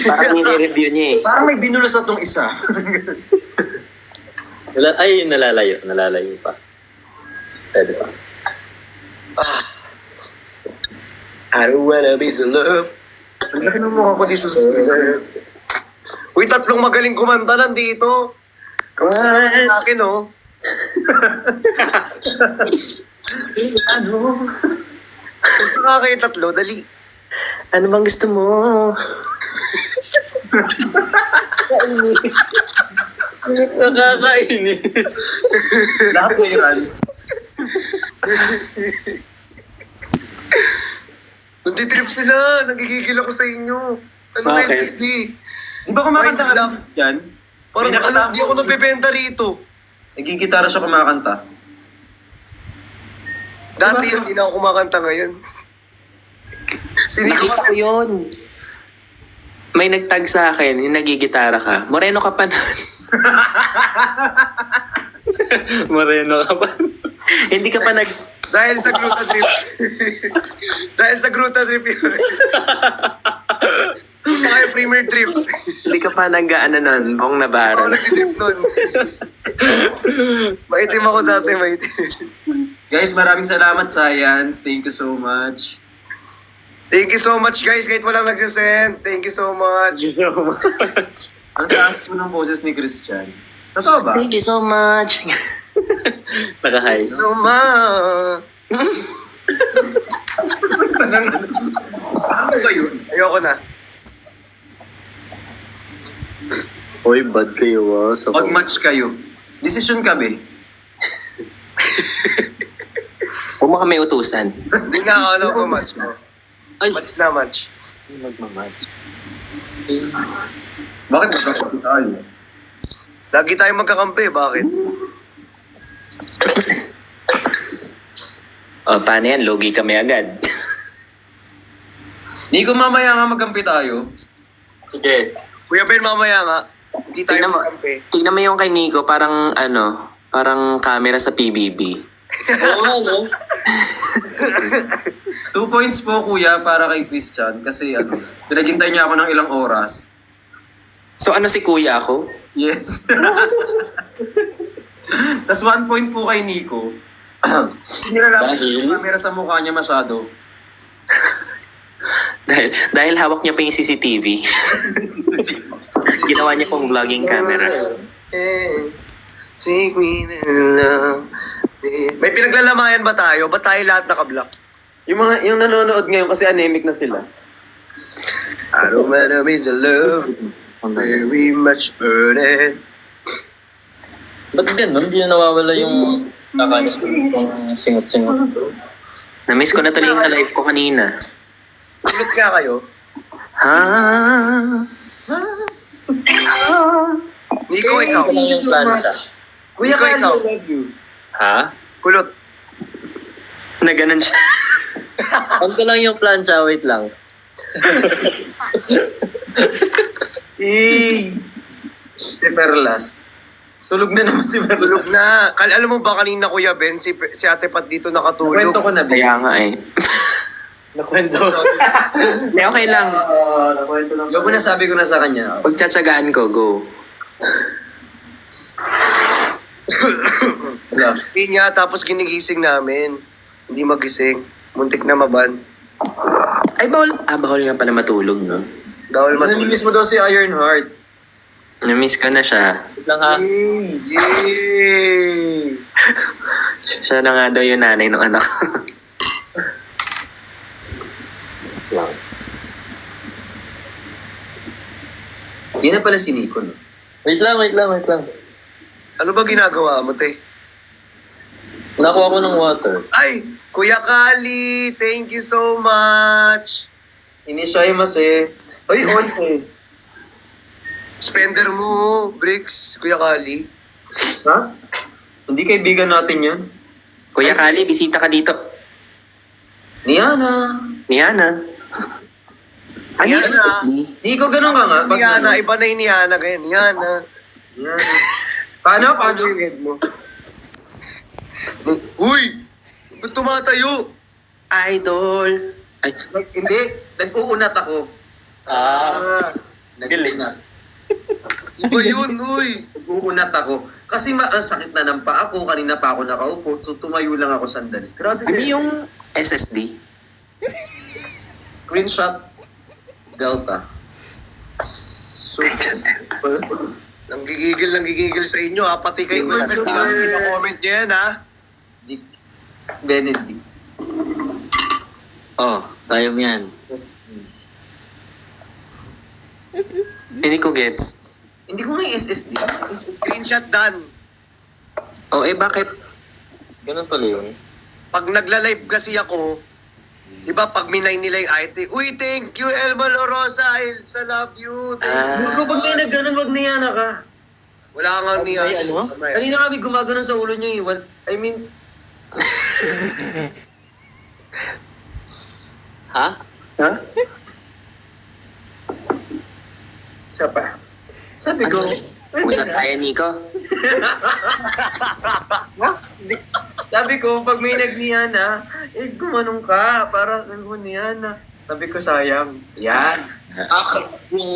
Parang nire-review niya eh.
Parang may binulos at tong isa.
Ay, nalalayo pa. Pwede pa.
I don't wanna be so love.
Ang laki ng mukha ko dito sa
Uy, tatlong magaling kumanta nandito. Kamusta sa akin, oh?
ano?
Gusto nga kayo tatlo, dali.
Ano bang gusto mo?
Nakakainis.
Lahat may runs.
Nagtitrip sila. Nagigigil ako sa inyo. Ano na
Bakit?
SSD?
Di ba kumakanta
Mind
ka
block.
ng dyan?
Parang
May nakatako.
di ako nabibenta rito.
Nagkikitara siya kumakanta.
Dati yun, hindi na ako kumakanta ngayon. Siniko
Nakita ko
kasi.
yun. May nagtag sa akin, yung nagigitara ka. Moreno ka pa nun.
Moreno ka pa.
Hindi ka pa nag...
Dahil sa Gruta Trip. Dahil sa Gruta Trip yun. Punta kayo premier trip.
Hindi ka pa nag-ano nun, buong
Ako
nabaran.
nagtitrip nun. Maitim ako dati, maitim.
Guys, maraming salamat, Science. Thank you so much.
Thank you so much, guys. Kahit walang nagsasend. Thank you so much.
Thank you so much.
Ang taas po ng boses ni Christian. Totoo ba?
Thank you so much.
Naka-high.
Thank you so much.
Ano ba yun?
Ayoko na.
Hoy, bad kayo So,
Pag-match kayo. Desisyon ka, be.
Huwag mo kami utusan.
Hindi na ako ano ko match mo.
Ay,
Match na match.
magmamatch.
Bakit magkakapit tayo?
Lagi tayo magkakampi. Bakit?
O, paano yan? Logi kami agad.
Nico, mamaya nga magkampi tayo.
Sige.
Kuya Ben, mamaya nga. Hindi tayo
Tingnan mo.
magkampi.
Tingnan mo yung kay Nico, parang parang camera sa PBB.
Oo nga, no?
2 points po, kuya, para kay Christian. Kasi pinaghintay niya ako ng ilang oras.
So ano si kuya ako?
Yes. Tas 1 point po kay Nico. Hindi na lang
Dahil?
yung camera sa mukha niya masyado.
Dahil hawak niya pa yung CCTV. Ginawa niya pong vlogging camera.
Take me to love. May pinaglalamayan ba tayo? Ba't tayo lahat naka-block?
Yung nanonood ngayon kasi anemic na sila.
I don't wanna be so love. Very much burden.
Ba't ganun? Hindi na nawawala yung kakanis yung singot-singot.
Na-miss ko na tuloy yung ka-live ko kanina.
Kulot nga kayo.
Ha?
Nico, ikaw.
Ito lang yung plancha.
Kuya
Ikaw,
Kali,
ikaw.
I love you.
Ha?
Kulot.
Na ganun siya.
On ko lang yung plancha, wait lang.
Si Perlas. Tulog na naman si Perlas.
Tulog na. Alam mo ba kanina, Kuya Ben, si Ate Pat dito nakatulog.
Kwento ko na, Bi.
Kaya nga eh.
Nakwento.
Hindi, okay lang.
Yung ko nasabi ko na sa kanya.
Pagtsatsagaan ko, go.
Wala.
Hindi niya, tapos ginigising namin. Hindi magising. Muntik na maban.
Ay, bawal. Bawal nga pala matulog, no?
Bawal matulog.
Namimiss mo daw si Ironheart.
Namiss ko na siya.
Wait lang ha.
Yay!
Siya na nga daw yung nanay ng anak ko.
Hindi na pala si Nico, no?
Wait lang.
Ano ba ginagawa mo, te?
Nakuha ko ng water.
Ay! Kuya Kali! Thank you so much!
Inishayimasu eh. Uy, on eh.
Spender mo, Bricks. Kuya Kali.
Ha? Hindi kaibigan natin yan.
Kuya Kali, bisita ka dito.
Niana.
Niana. Ano yung
Niana.
SSD?
Nico, ganun ka nga. Pag
Niana,
ganun.
iba na yung Niana ngayon. Niana.
Niana. Paano?
Yung head mo. Uy! Ba't tumatayo?
Idol. Ay,
Hindi. Nag-uunat ako.
Ah!
Nag-uunat.
Iba yun, uy!
Nag-uunat ako. Kasi ang sakit na ng paa ko. Kanina pa ako nakaupo. So tumayo lang ako sandali. Grabe.
ano yung SSD?
Screenshot Delta. So,
Nanggigigil sa inyo, ha? Pati kayo,
Super.
comment nyo yan, ha?
Benedict.
Oh, tayo mo yan.
Hindi ko gets.
Hindi ko nga yung SSD.
Screenshot done.
Oh, bakit?
Ganun pala yun.
Pag nagla-live kasi ako, di ba pag minay nila yung IT, uy, thank you, Elma Lorosa, I love you. Thank you.
Huwag pag may nagganon, wag niyana ka.
Wala nga niya.
Ay, ano?
Kanina kami gumaganon sa ulo niyo eh. I mean,
Ha?
Ha?
isa pa. Sabi ko,
Usap tayo, Nico.
sabi ko, pag may nagniyana, gumanong ka para nagmuniyana. Sabi ko, sayang. Yan.
Yung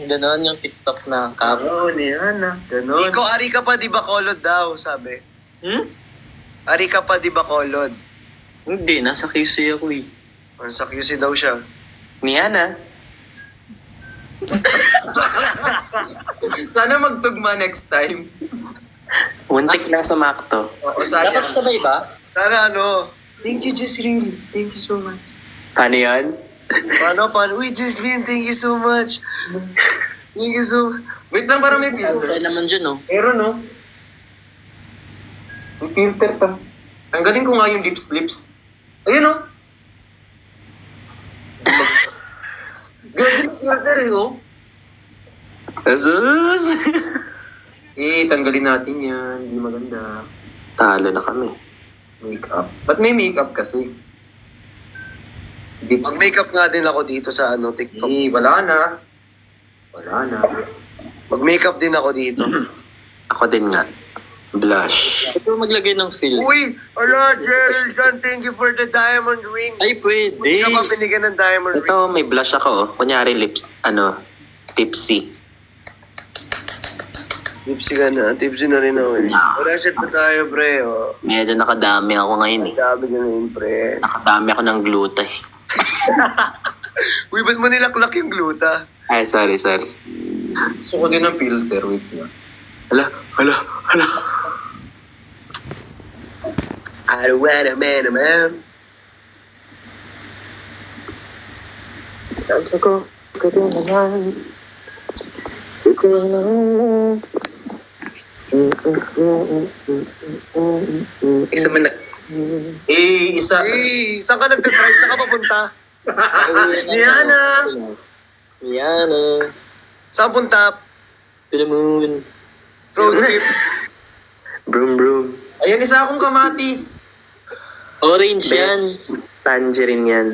gano'n, yung TikTok na cap.
Oo, niyana. Ganon.
Nico, ari ka pa di ba kolod daw, sabi. Ari ka pa di ba kolod?
Hindi, nasa QC ako eh.
Sa QC daw siya.
Niana.
Sana magtugma next time.
Muntik lang sumakto.
Oo,
Dapat
sayang.
sabay ba?
Sana ano,
Thank you, Jisril. Thank you so much.
Paano yan?
paano, uy, Jasmine, thank you so much. Thank you so much.
Wait lang, para may filter.
Saan naman dyan, oh.
Meron, no? May filter pa. Tanggalin ko nga yung lips. Ayun, no? Gagawin filter, eh, oh.
Jesus!
Tanggalin natin yan. Hindi maganda.
Talo na kami.
Makeup. Ba't may makeup kasi? Lips.
Mag-makeup nga din ako dito sa TikTok.
Wala na. Wala na.
Mag-makeup din ako dito.
Ako din nga. Blush.
Ito maglagay ng fill.
Uy! Ala, Gerald John, thank you for the diamond ring.
Ay, pwede.
Hindi ka ba binigyan ng diamond ring?
Ito, may blush ako. Oh. Kunyari lips, tipsy.
Tipsy ka na. Tipsy na rin ako eh. Wala shit pa tayo, pre. Oh.
Medyo nakadami ako ngayon eh.
Ang dami ganun, pre.
Nakadami ako ng gluta eh.
Uy, ba't mo nilaklak yung gluta?
Ay, sorry.
Gusto ko din ng filter. Wait na.
Hala.
I don't want a man.
Sabi ko naman. Isa man
Isa.
Hey, saan ka nagtatry? Saan ka papunta?
Niana!
Rihanna.
Saan punta?
To the moon.
Road trip.
Broom broom.
Ayan, isa akong kamatis.
Orange yan.
Tangerine yan.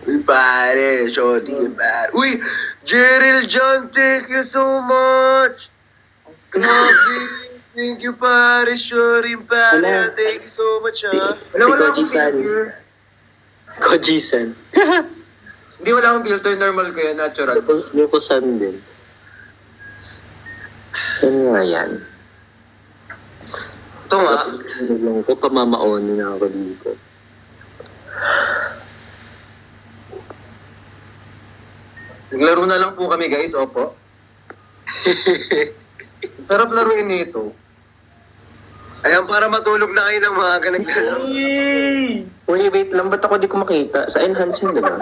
Uy, pare. Shorty, pare. Uy, Jeril John, thank you so much. Grabe. Thank you, pare. Shorty, pare.
Wala.
Thank you so much, ha.
Wala akong
Koji-san.
filter.
Koji-san.
Hindi, wala akong filter. Normal ko yan, natural.
Luko-san din.
Saan nga yan?
Ito nga.
Lang ko, pamamaon na ako dito.
Naglaro na lang po kami, guys. Opo. Sarap laruin nito.
Ayan, para matulog na kayo ng mga ganang
Uy, wait lang. Ba't ako di ko makita? Sa enhance yun, diba?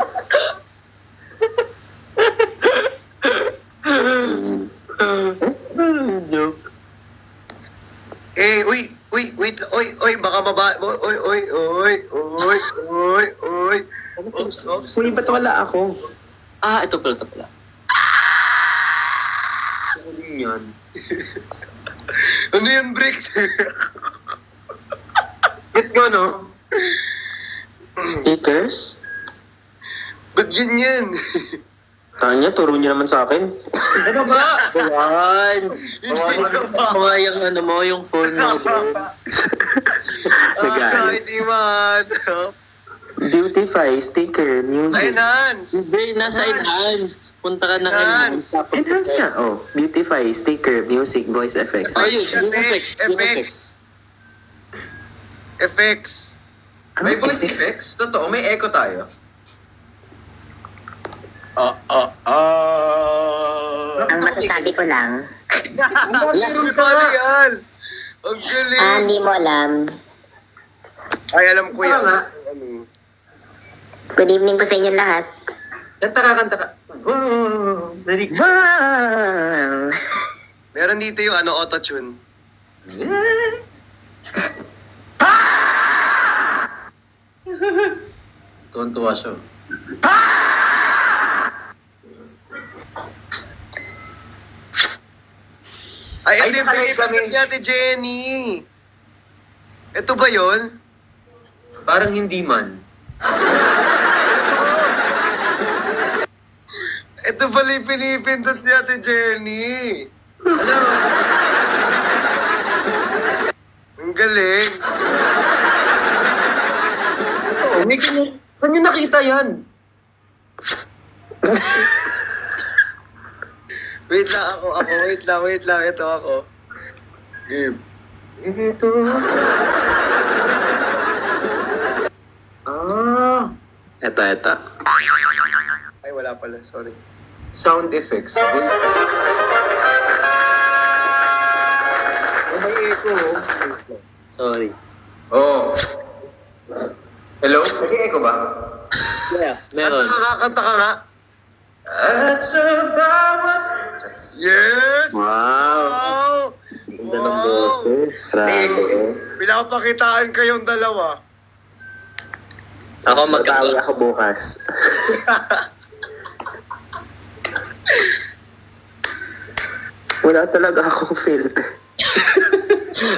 Joke.
Eh, uy, baka oy. Oops.
Uy, ba't wala ako?
Ah, ito pala.
Ano din yan?
Ano yun, Bricks?
Get ko, no?
Stickers?
Ba't ganyan?
Tanya, turo niyo naman sa akin.
Ano ba?
Bawan!
Hindi ka pa.
Mga yung ano mo, yung phone mo.
Kahit di man.
Beautify, sticker, music.
Enhance.
Hindi, nasa enhance. Punta ka na
Enhance.
enhance.
Enhance nga. Oh, beautify, sticker, music, voice effects.
Ayun,
Kasi,
yung effects.
Effects.
May voice effects? Totoo, may echo tayo.
Ang masasabi ko lang,
Meron pala yan. Ang galing.
hindi mo alam.
Ay, alam ko yan.
Tama.
Ano?
Good evening po sa inyo lahat.
Kanta ka. Oh, very good.
Wow!
Meron dito yung auto-tune.
Tuwan-tuwa siya.
Ay,
Ay,
ito yung
nakalive kami.
pinipindot niya, Ate Jenny. Ito ba yun?
Parang hindi man.
Ito pala yung pinipindot niya, Ate Jenny.
Alam,
Ang galing.
oh, may ganyan. Saan nyo nakita yan?
Wait lang. Ito ako. Game.
Ito. Ah,
Eto.
Ay, wala pala. Sorry.
sound effects. May echo.
Sorry.
Oh. Hello? May echo ba?
Yeah, meron.
Nakakanta ka nga.
At sa bawat...
Yes!
Wow!
Ganda ng boses.
Grabe.
Pinapakitaan kayong dalawa.
Ako
Magkawi
magkakawa.
ako bukas. Wala talaga akong filter.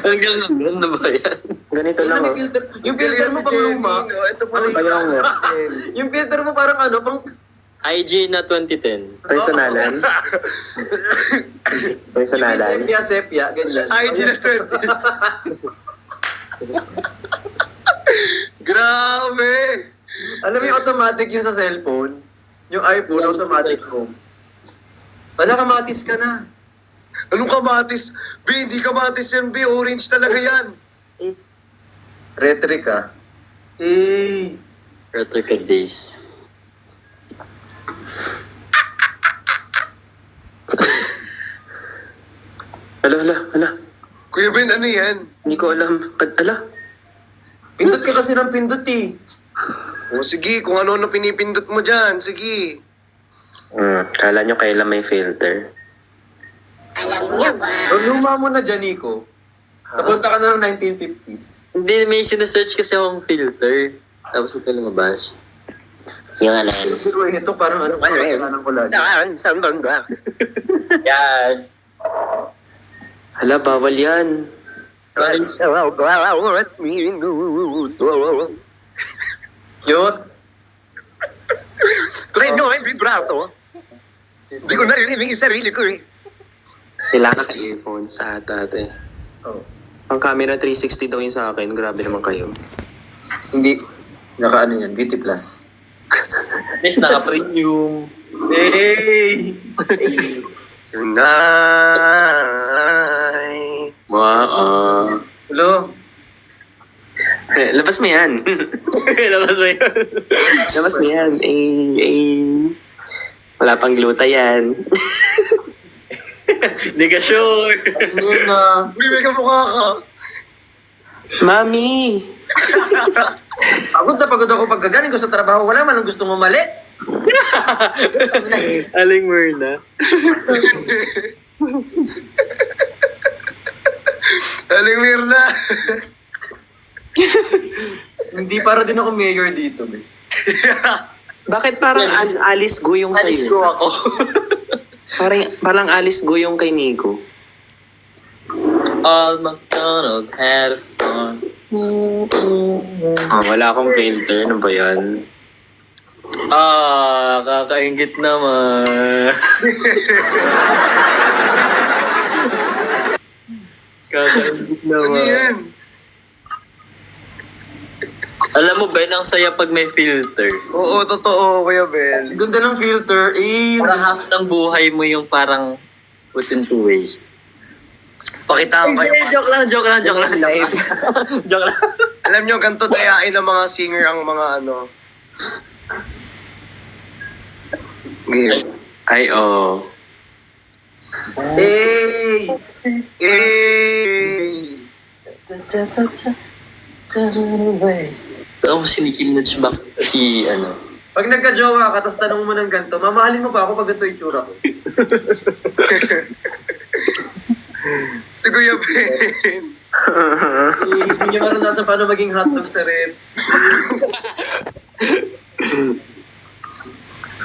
Ang ganda ba yan?
Ganito lang, oh.
Yung filter mo pang luma.
Ito pala yung
Ayaw nga.
Yung filter mo parang ano, pang...
IG na 2010.
Personalan. Personalan.
Yung sepia, ganyan.
IG na 20. Grabe!
Alam mo yung automatic yung sa cellphone? Yung iPhone, automatic home. Wala, kamatis ka na.
Anong kamatis? B, hindi kamatis yan, B. Orange talaga yan.
Retry ka. Eh.
Retrika days.
Ala.
Kuya Ben, ano yan?
Hindi ko alam. Ala.
Pindot ka kasi ng pindot eh.
O sige, kung ano-ano pinipindot mo dyan, sige.
Kala nyo kailan may filter.
Pag luma mo na dyan, Nico. Napunta ka na ng 1950s.
Hindi, may sinesearch kasi akong filter. Tapos ito lumabas.
Yung alin.
Pero ito parang ano, kasalanan ko lagi.
Saan banda?
Yan.
Hala, bawal yan.
Cute.
Try nyo ang vibrato. Hindi ko naririnig yung sarili ko eh.
Kailangan ka earphone sa ate.
Oh.
Ang camera 360 daw yun sa akin. Grabe naman kayo.
Hindi. Naka-ano yan, Beauty Plus.
At least naka-premium.
Hey!
Tonight.
Wow.
Hello?
Labas mo yan.
Labas mo yun.
Labas mo yan. Wala pang gluta yan.
Hindi ka sure.
Yun na.
Bibig ka mukha ka.
Mami!
Pagod na pagod ako pagkagaling ko sa trabaho. Wala man ang gustong umali.
Aling Myrna.
Aling Mirna.
Hindi para din ako mayor dito. Eh.
Bakit parang Alice Guyong
Alis
sa'yo?
ko ako.
Parang Alice Guyong kay Nico.
All McDonald had fun.
Wala akong filter. Ano ba yan?
Kakaingit naman. Kakaingit
Ano
naman.
yan?
Alam mo ba, ang saya pag may filter.
Oo, totoo, Kuya Bel.
Ganda ng filter. Eh,
Parang half ng buhay mo yung parang put into waste.
Pakita ko kayo.
Joke lang. Joke lang. Joke lang.
Alam nyo, ganito dayain ng mga singer ang mga ano. Game.
Ay, oh.
hey!
Eh.
Ako sinikim na ba si ano.
Pag nagka-jowa ka, tapos tanong mo ng ganito, mamahalin mo ba ako pag ganito yung tsura ko?
Si Kuya Ben.
Hindi nyo maranasan paano maging hotdog sa rep.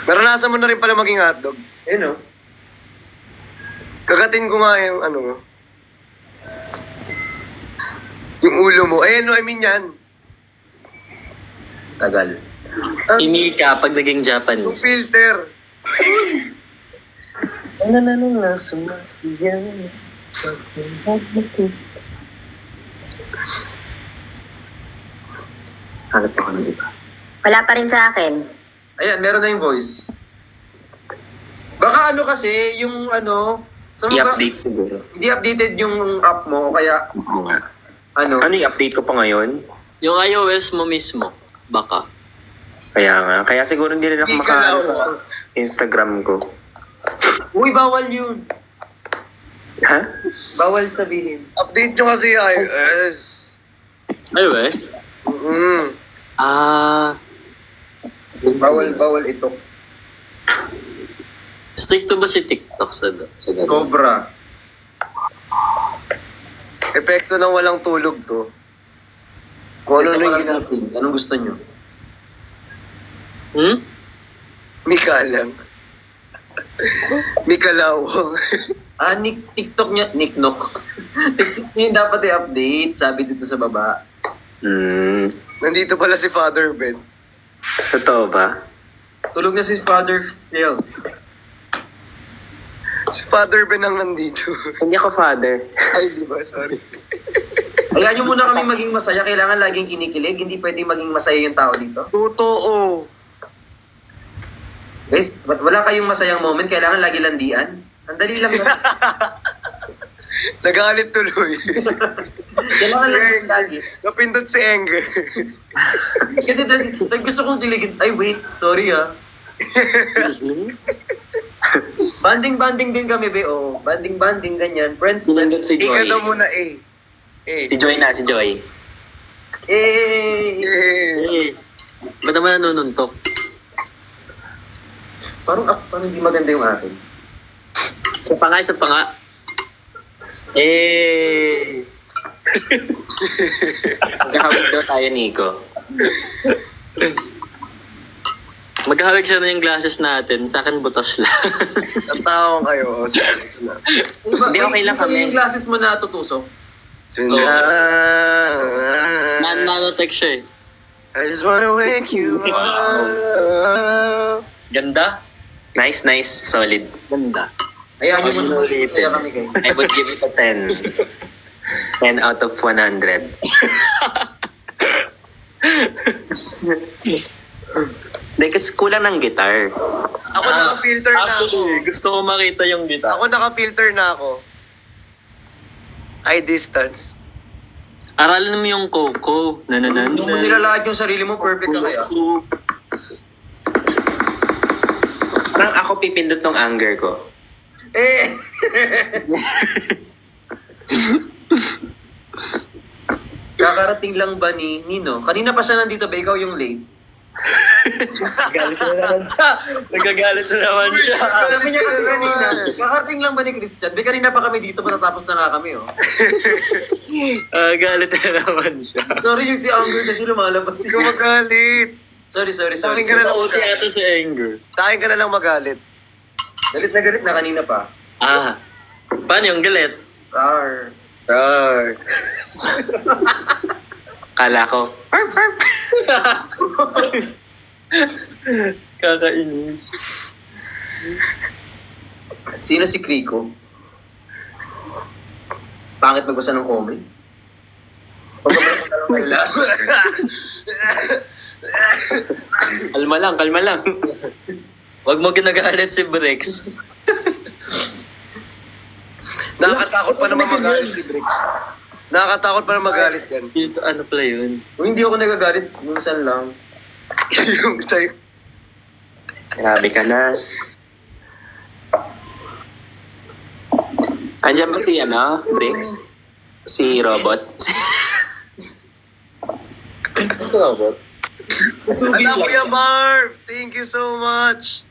Naranasan mo na rin pala maging hotdog.
Eh no?
Kagatin ko nga yung ano mo. Yung ulo mo. Ayan, I mean yan.
Tagal.
Hindi ka pag naging
Yung
Japanese.
filter.
Hanap ako ng iba.
Wala pa rin sa akin.
Ayan, meron na yung voice. Baka ano kasi, yung ano, sa mga,
I-update siguro.
hindi updated yung app mo, kaya
Oo nga.
ano,
Ano i-update ko pa ngayon?
Yung iOS mo mismo, baka.
Kaya nga. Kaya siguro hindi rin ako
Hindi ka
makaano
lang.
sa Instagram ko.
uy, bawal yun.
Ha?
Bawal sabihin.
Update nyo kasi iOS.
Ay, ba?
Bawal ito.
Stick to ba si TikTok sa ganun?
Cobra.
Epekto ng walang tulog to.
Kung
Ano
ano
na
na
yun?
yung anong gusto nyo?
Hmm?
Mika lang. Mika Lawang.
TikTok niya, Nicknock. TikTok niya yung dapat i-update, sabi dito sa baba.
Nandito pala si Father Ben.
Totoo ba?
Tulog na si Father Phil.
Si Father Ben ang nandito.
Hindi ako father.
Ay, di ba? Sorry.
Hayaan nyo muna kami maging masaya. Kailangan laging kinikilig. Hindi pwedeng maging masaya yung tao dito.
Totoo.
Guys, wala kayong masayang moment. Kailangan lagi landian. Ang dali lang yan.
Nagalit tuloy.
Kailangan lang lagi.
Napindot si Anger.
Kasi gusto kong diligin. Ay, wait. Sorry ah. Banding din kami, be. Oo. Banding, ganyan. Friends.
Sinandot si
Ika
Joy.
daw muna eh. Eh.
Si Joy na, si Joy.
Eh.
Eh, ba't naman nanununtok?
Parang hindi maganda yung akin.
Isa pa nga. Eh.
Magkahawig daw tayo, Nico.
Maghahawig siya na yung glasses natin. Sa akin, butas lang.
Tatawang kayo. O, sige, ito na.
Hindi, okay lang
Saan
kami.
yung glasses mo na tutusok?
Tonight,
Nanotech siya eh.
I just wanna wake you up.
Ganda?
Nice, solid.
Ganda.
Ayan,
Pag
yung
inulitin.
masaya kami guys.
I would give it a 10. 10 out of 100. Like, it's kulang ng guitar.
Ako naka-filter na ako.
Actually, gusto ko makita yung guitar.
Ako naka-filter na ako. Ay, distance.
Aralin mo yung Coco. Nananan.
Kung mo nilalakad yung sarili mo, perfect ka kaya.
Parang ako pipindot ng anger ko.
Eh! Kakarating lang ba ni Nino? Kanina pa siya nandito ba? Ikaw yung late?
Nagagalit na naman siya. Nagagalit na naman siya.
Sabi niya kasi kanina, kakarating lang ba ni Christian? Be, kanina pa kami dito, matatapos na nga kami, oh.
Galit na naman siya.
Sorry yung si Anger kasi lumalabas.
Hindi ko magalit.
Sorry.
Sa akin ka na lang
Nauti
magalit.
ata sa anger.
Sa akin ka na lang magalit.
Galit na kanina pa.
Ah. Paano yung galit?
Rar.
Roar.
Kala ko,
Kakainis.
Sino si Kriko? Pangit magbasa ng comment. Pagkabasa ko na lang kayo lahat.
Kalma lang. Huwag mo ginagalit si Brex.
Nakakatakot pa naman magalit si Briggs. Nakakatakot pa naman magalit yan.
Dito, ano pala yun?
Kung hindi ako nagagalit, minsan lang.
Yung tayo.
grabe ka na. Andiyan ba si, Briggs? Si Robot?
Alam, Kuya Marv! Thank you so much!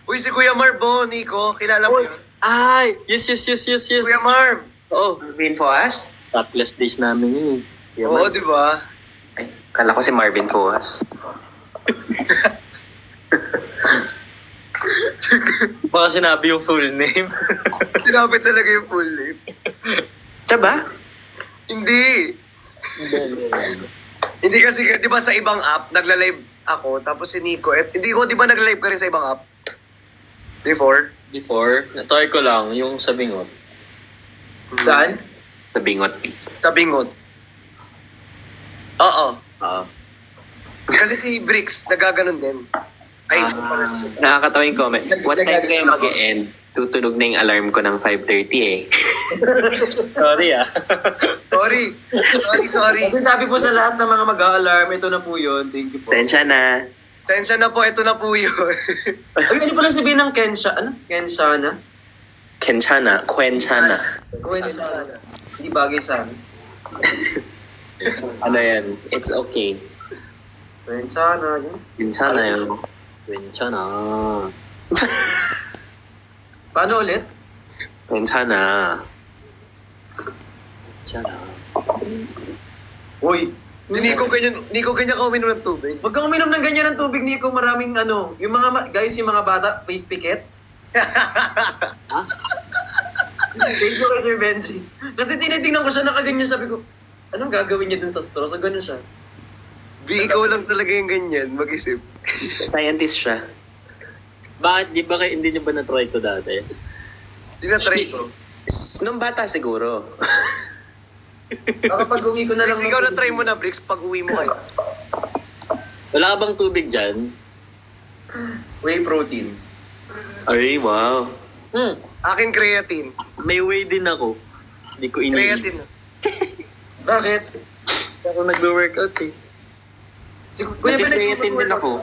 Uy, si Kuya Marv, Nico, kilala mo yun?
Ay! Yes.
Kuya Marv!
Oo.
Marvin Foas?
Topless days namin yun.
Oo, di ba?
Ay, kala ko si Marvin Foas.
Baka sinabi yung full name.
Sinabi talaga yung full name.
Siya ba?
Hindi. Hindi kasi, di ba sa ibang app, nagla-live ako, tapos si Nico, hindi ko, di ba nagla-live ka rin sa ibang app? Before?
Na-try ko lang yung sa Bingot.
Saan?
Sa Bingot.
Sa Bingot. Oo.
Ah.
Kasi si Briggs, nagaganon din. Ay,
Nakakatawa yung comment. What time kayo mag-e-end? Tutunog na yung alarm ko ng 5:30 eh.
Sorry ah.
sorry.
Kasi sabi po sa lahat ng mga mag-a-alarm, ito na po yun. Thank you po.
Tensya na.
Tensya na po, ito na po yun.
Ay, ano pala sabihin ng Kensha? Ano? Kenshana?
Kenshana. Kwenshana.
Kenshana. Hindi bagay sa amin.
Ano yan? It's okay.
Kenshana, yun.
Kenshana yun.
Wensya na.
Paano ulit?
Kenshana.
Wensya na.
Uy,
Nico, ganyan ka uminom ng tubig.
Huwag kang uminom ng ganyan ng tubig, Nico. Maraming yung mga, guys, yung mga bata, pikit. Thank you kay Sir Benji. Kasi tinitingnan ko siya, nakaganyan, sabi ko, anong gagawin niya dun sa straw? So, ganun siya.
Ikaw lang talaga yung ganyan, mag-isip.
Scientist siya.
Bakit? Di ba kayo, hindi nyo ba na-try ko dati?
Tinatry ko.
Nung bata siguro.
Baka pag uwi ko na lang.
Briggs, ikaw na-try mo na, Briggs, pag uwi mo kayo.
Wala ka bang tubig dyan?
Whey protein.
Ay, wow.
Akin creatine.
May whey din ako. Hindi ko iniinom.
Creatine.
Bakit?
Ako nagbe-workout eh.
Si Kuya Ben,
Creatine din ako.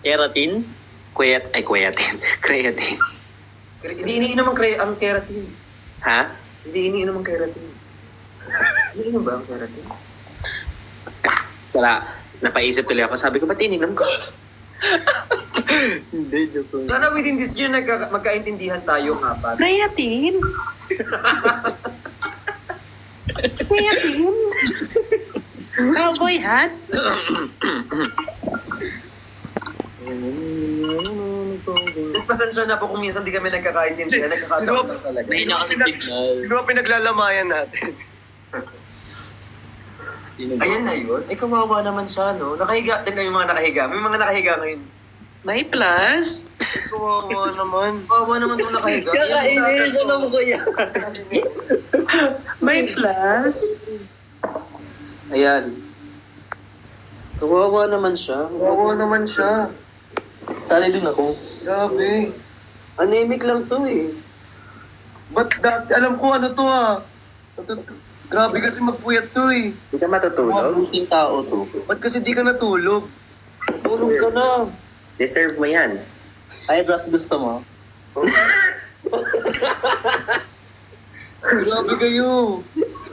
Keratin?
Creatine. Creatine.
Hindi iniinom ang keratin.
Ha?
Hindi iniinom ang keratin. Iniinom ba ang keratin?
Wala. Napaisip tuloy ako. Sabi ko, ba't ininom ko?
Hindi, joke lang.
Sana within this year, magkaintindihan tayo ng apat.
Creatine? Creatine? Cowboy hat?
Tapos pasensya na po kung minsan di kami nagkakaintindihan. Nagkakataon lang talaga.
Sino kasi signal?
Sino ba pinaglalamayan natin?
Ayan na yun. Eh, kawawa naman siya, no? Nakahiga din yung mga nakahiga. May mga nakahiga ngayon.
May plus.
Kawawa naman.
Kawawa naman yung nakahiga.
Kakainis, alam ko yan.
May plus.
Ayan. Kawawa naman siya.
Kawawa naman siya.
Sali din ako.
Grabe.
Anemic lang to eh.
Ba't dati, alam ko ano to ah. Grabe kasi magpuyat to eh.
Hindi ka matutulog?
Mabuting tao to.
Ba't kasi di ka natulog?
Tulog ka na.
Deserve mo yan.
Ay, Ross, gusto mo?
Grabe kayo.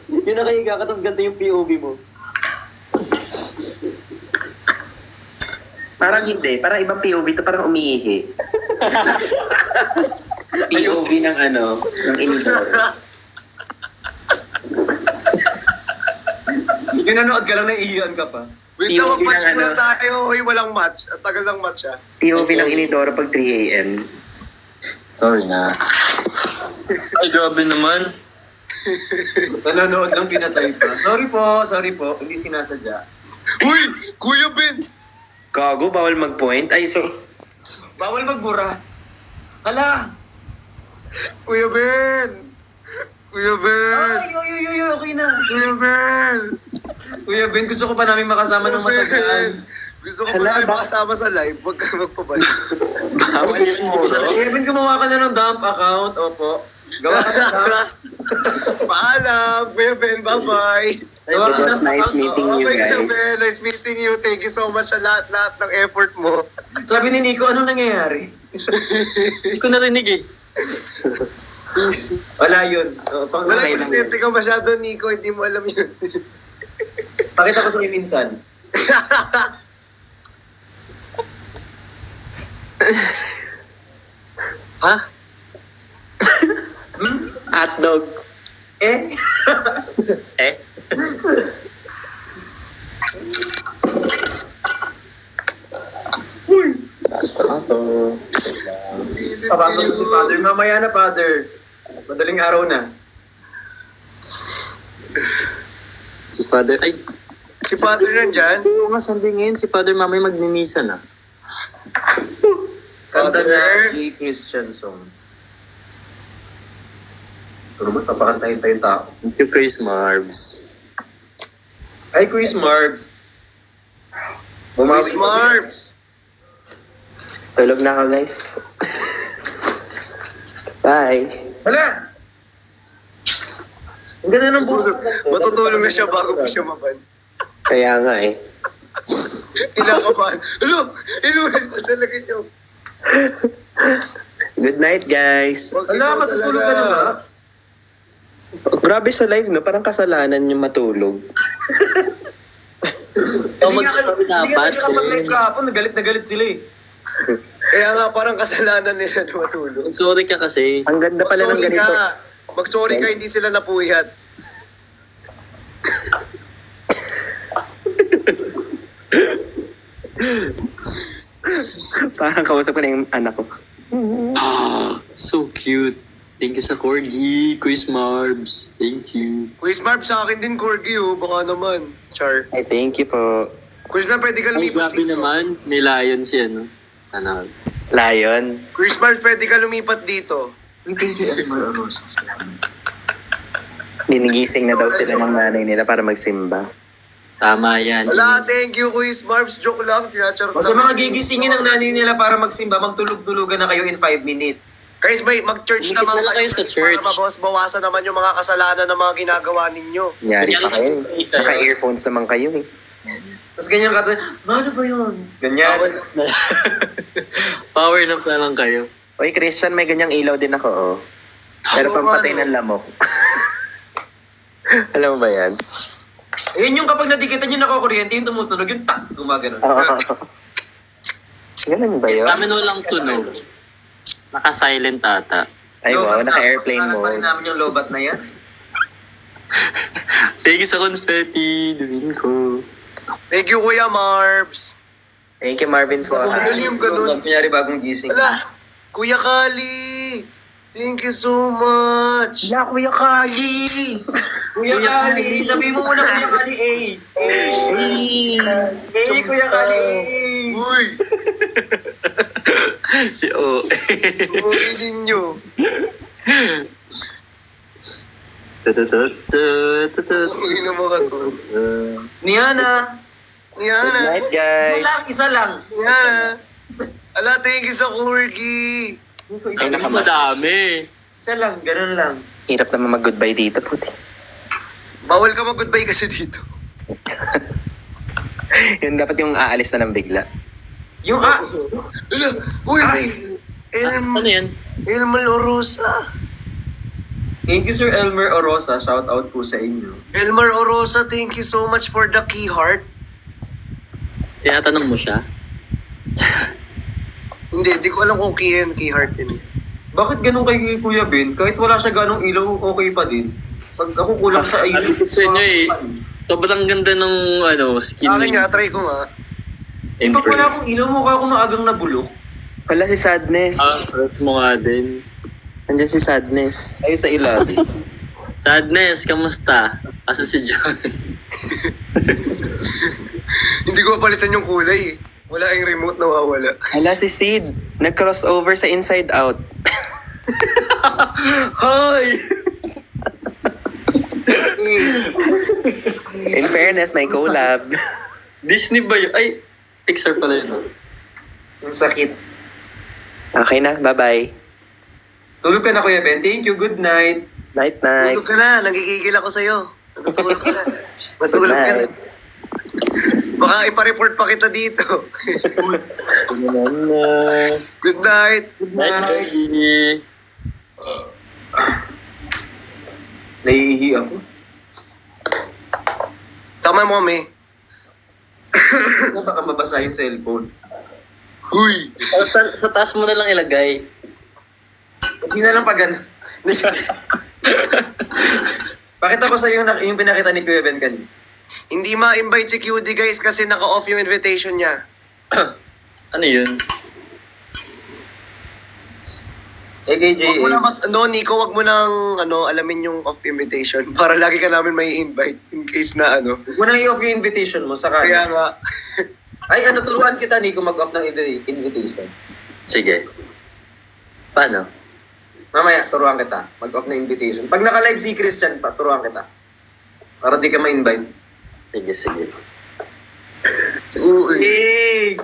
Yung nakahiga ka, tapos ganito yung POV mo.
Parang hindi. Parang ibang POV to. Parang umiihi. POV ng ano, ng indoor.
Yung nanood ka lang, naiiyan ka pa.
Wait lang,
POV
mag-match
ng
muna
ano.
tayo. Hoy, walang match. Ang tagal ng match ah.
POV ng inidoro pag 3 a.m.
Sorry na. Ay, grabe naman.
Nanonood lang, pinatay pa. Sorry po. Hindi sinasadya.
Uy! Kuya Ben!
Gago, bawal mag-point. Ay, so...
Bawal magbura. Hala!
Kuya Ben! Kuya Ben!
Ay, okay na.
Kuya Ben!
Kuya Ben, gusto ko pa namin makasama ng matagal.
Gusto ko pa namin makasama sa live. Huwag ka magpabalik.
Bawal yung muro.
Kuya Ben, gumawa ka na ng dump account. Opo. Gawa ka na dump.
Paalam! Kuya Ben, bye-bye!
It was nice meeting you
Okay, Kuya
guys.
Ben. Nice meeting you. Thank you so much sa lahat-lahat ng effort mo.
Sabi ni Nico, ano nangyayari?
Hindi ko narinig eh.
Wala yun. Pang
Wala
okay
yung
lang
presente
yun.
ka masyado, Nico. Hindi mo alam yun.
Pakita ko sa'yo minsan.
Ha?
Hotdog.
Eh?
Eh? Ato.
Papasok na si Father. Mamaya na, Father. Madaling araw na.
Si Father, ay,
Si Father nandyan.
oo nga, Sunday ngayon, si Father mamay magmimisa na.
Kanta
Father.
na G. Christian song. Pero ba't papakantahin tayong tao?
Thank you, Chris Marbs.
Hi, Chris Marbs.
Miss Marbs.
Tulog na ako, guys. Bye.
Hala! Ang ganda ng buhok.
Matutulog na siya bago pa siya maban.
Kaya nga eh.
Kinakabahan. Hello! Inulit na talaga niyo.
Good night, guys.
Wag
Hala,
ikaw
matutulog ka
talaga.
na ba?
Grabe sa live, no? Parang kasalanan yung matulog.
Oh,
Hindi nga
dapat.
nakapag-live kahapon. Nagalit na galit sila eh.
Kaya nga parang kasalanan nila na matulog.
Sorry ka kasi.
Ang ganda pala ng
Mag-sorry
ganito.
ka. Mag-sorry ka, hindi sila napuyat.
Parang kausap ko na yung anak ko.
Ah, so cute. Thank you sa Corgi, Chris Marbs. Thank you.
Quiz Marp, sa akin din, Corgi, oh. Baka naman. Char.
Ay, thank you po.
Quiz Marp, pwede ka
Ay,
lumipat
grabe
dito.
naman. May lion siya, no? Ano?
Lion.
Quiz Marp, pwede ka lumipat dito.
Ginigising na daw sila ng nanay nila para magsimba.
Tama yan.
Wala, thank you, Quiz Marps. Joke lang. Tinachar
O sa mga gigisingin ng nanay nila para magsimba, magtulog-tulugan na kayo in 5 minutes.
Guys, may mag-church
Lumikit
naman
na lang kayo sa church.
Para mabawas-bawasan naman yung mga kasalanan ng mga ginagawa ninyo.
Nyari pa kayo.
Ganyan.
Naka-earphones naman kayo eh.
Tapos ganyan ka, ano ba yun? Ganyan.
Power nap na lang kayo.
Oy, Christian, may ganyang ilaw din ako, oh. Pero
Oo,
pampatay
ano?
ng lamok. Alam mo ba yan?
Ayun yung kapag nadikitan yung nakakuryente, yung tumutunog, yung tak, gumagano.
Oo. Ganun ba yun?
Kami no lang tunog. Naka-silent ata.
Ay, wow, naka-airplane
Kasalanan pa rin
mode.
namin yung lobat na yan.
Thank you sa confetti. Duwin ko.
Thank you, Kuya Marps.
Thank you, Marvin Suarez.
Ano yung ganun?
Kunyari bagong gising.
Ala, Kuya Kali! Thank you so much!
Yeah, Kuya Kali! Kuya Kali! Sabi mo muna Kuya Kali, eh! Eh, Kuya Kali!
Uy!
Si O.
Uy ninyo! Uy na mga to.
Niana!
Yan na!
Night, guys.
Isa lang!
Yan! Ala, thank you sa Corgi!
Ay,
Madami.
Isa lang, ganun lang.
Hirap naman mag-goodbye dito, puti.
Bawal ka mag-goodbye kasi dito.
Yun, dapat yung aalis na ng bigla.
Yung
Ala, uy, may
Ano yan?
Elmer Orosa.
Thank you, Sir Elmer Orosa. Shout out po sa inyo.
Elmer Orosa, thank you so much for the key heart.
Tinatanong mo siya?
Hindi ko alam kung key heart yun.
Bakit ganun kay Kuya Ben? Kahit wala siya ganong ilaw, okay pa din. Pag ako kulang sa ilaw.
Sa inyo eh. Sobrang ganda ng skin
Akin
niya.
nga, try ko nga.
Pag wala akong ilaw, mukha akong maagang nabulok.
Wala si Sadness.
Hurt mo nga din.
Nandiyan si Sadness.
Ay, sa ilalim.
Sadness, kamusta? Asa si John?
Hindi ko palitan yung kulay eh. Wala yung remote nawawala.
Wala si Sid. Nag-crossover sa Inside Out.
Hoy!
In fairness, may collab.
Disney ba yun? Ay, Pixar pala yun.
Ang sakit.
Okay na, bye-bye.
Tulog ka na, Kuya Ben. Thank you. Good night.
Night-night.
Tulog ka na, nagigigil ako sa'yo. Natutulog ka na. Matulog ka na. Baka ipareport pa kita dito. Good night.
Night.
Naiihi ako.
Tama mo, Mami.
Baka mabasa yung cellphone.
Huy.
Sa taas mo na lang ilagay.
Hindi na lang pag ano. Bakit ako sa'yo yung pinakita ni Kuya Ben kanina?
Hindi ma-invite si QD guys kasi naka-off yung invitation niya.
Ano yun?
AKJ.
Wag mo na, Nico, wag mo nang alamin yung off invitation para lagi ka namin may invite in case na
Huwag mo nang i-off yung invitation mo sa
Kaya
kanya.
nga.
Ay, turuan kita, Nico, mag-off ng invitation.
Sige. Paano?
Mamaya, turuan kita. Mag-off ng invitation. Pag naka-live si Christian pa, turuan kita. Para di ka ma-invite.
Sige.
Uy.
Hey!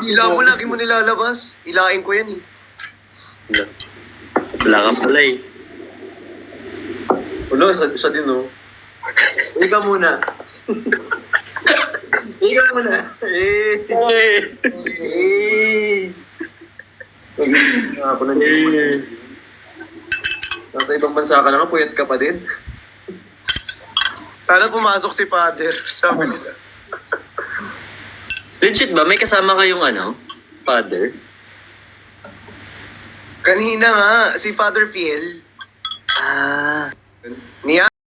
Ila mo lagi mo nilalabas. Ilain ko yan eh.
Wala ka pala eh.
Ulo, isa din, oh. Ikaw muna. Ikaw muna. Eh. Eh. Ako na niyo. Nasa ibang bansa ka naman, puyat ka pa din.
Sana pumasok si Father. Sabi nila.
Legit ba? May kasama kayong father?
Kanina nga, si Father Fiel.
Ah.
Niya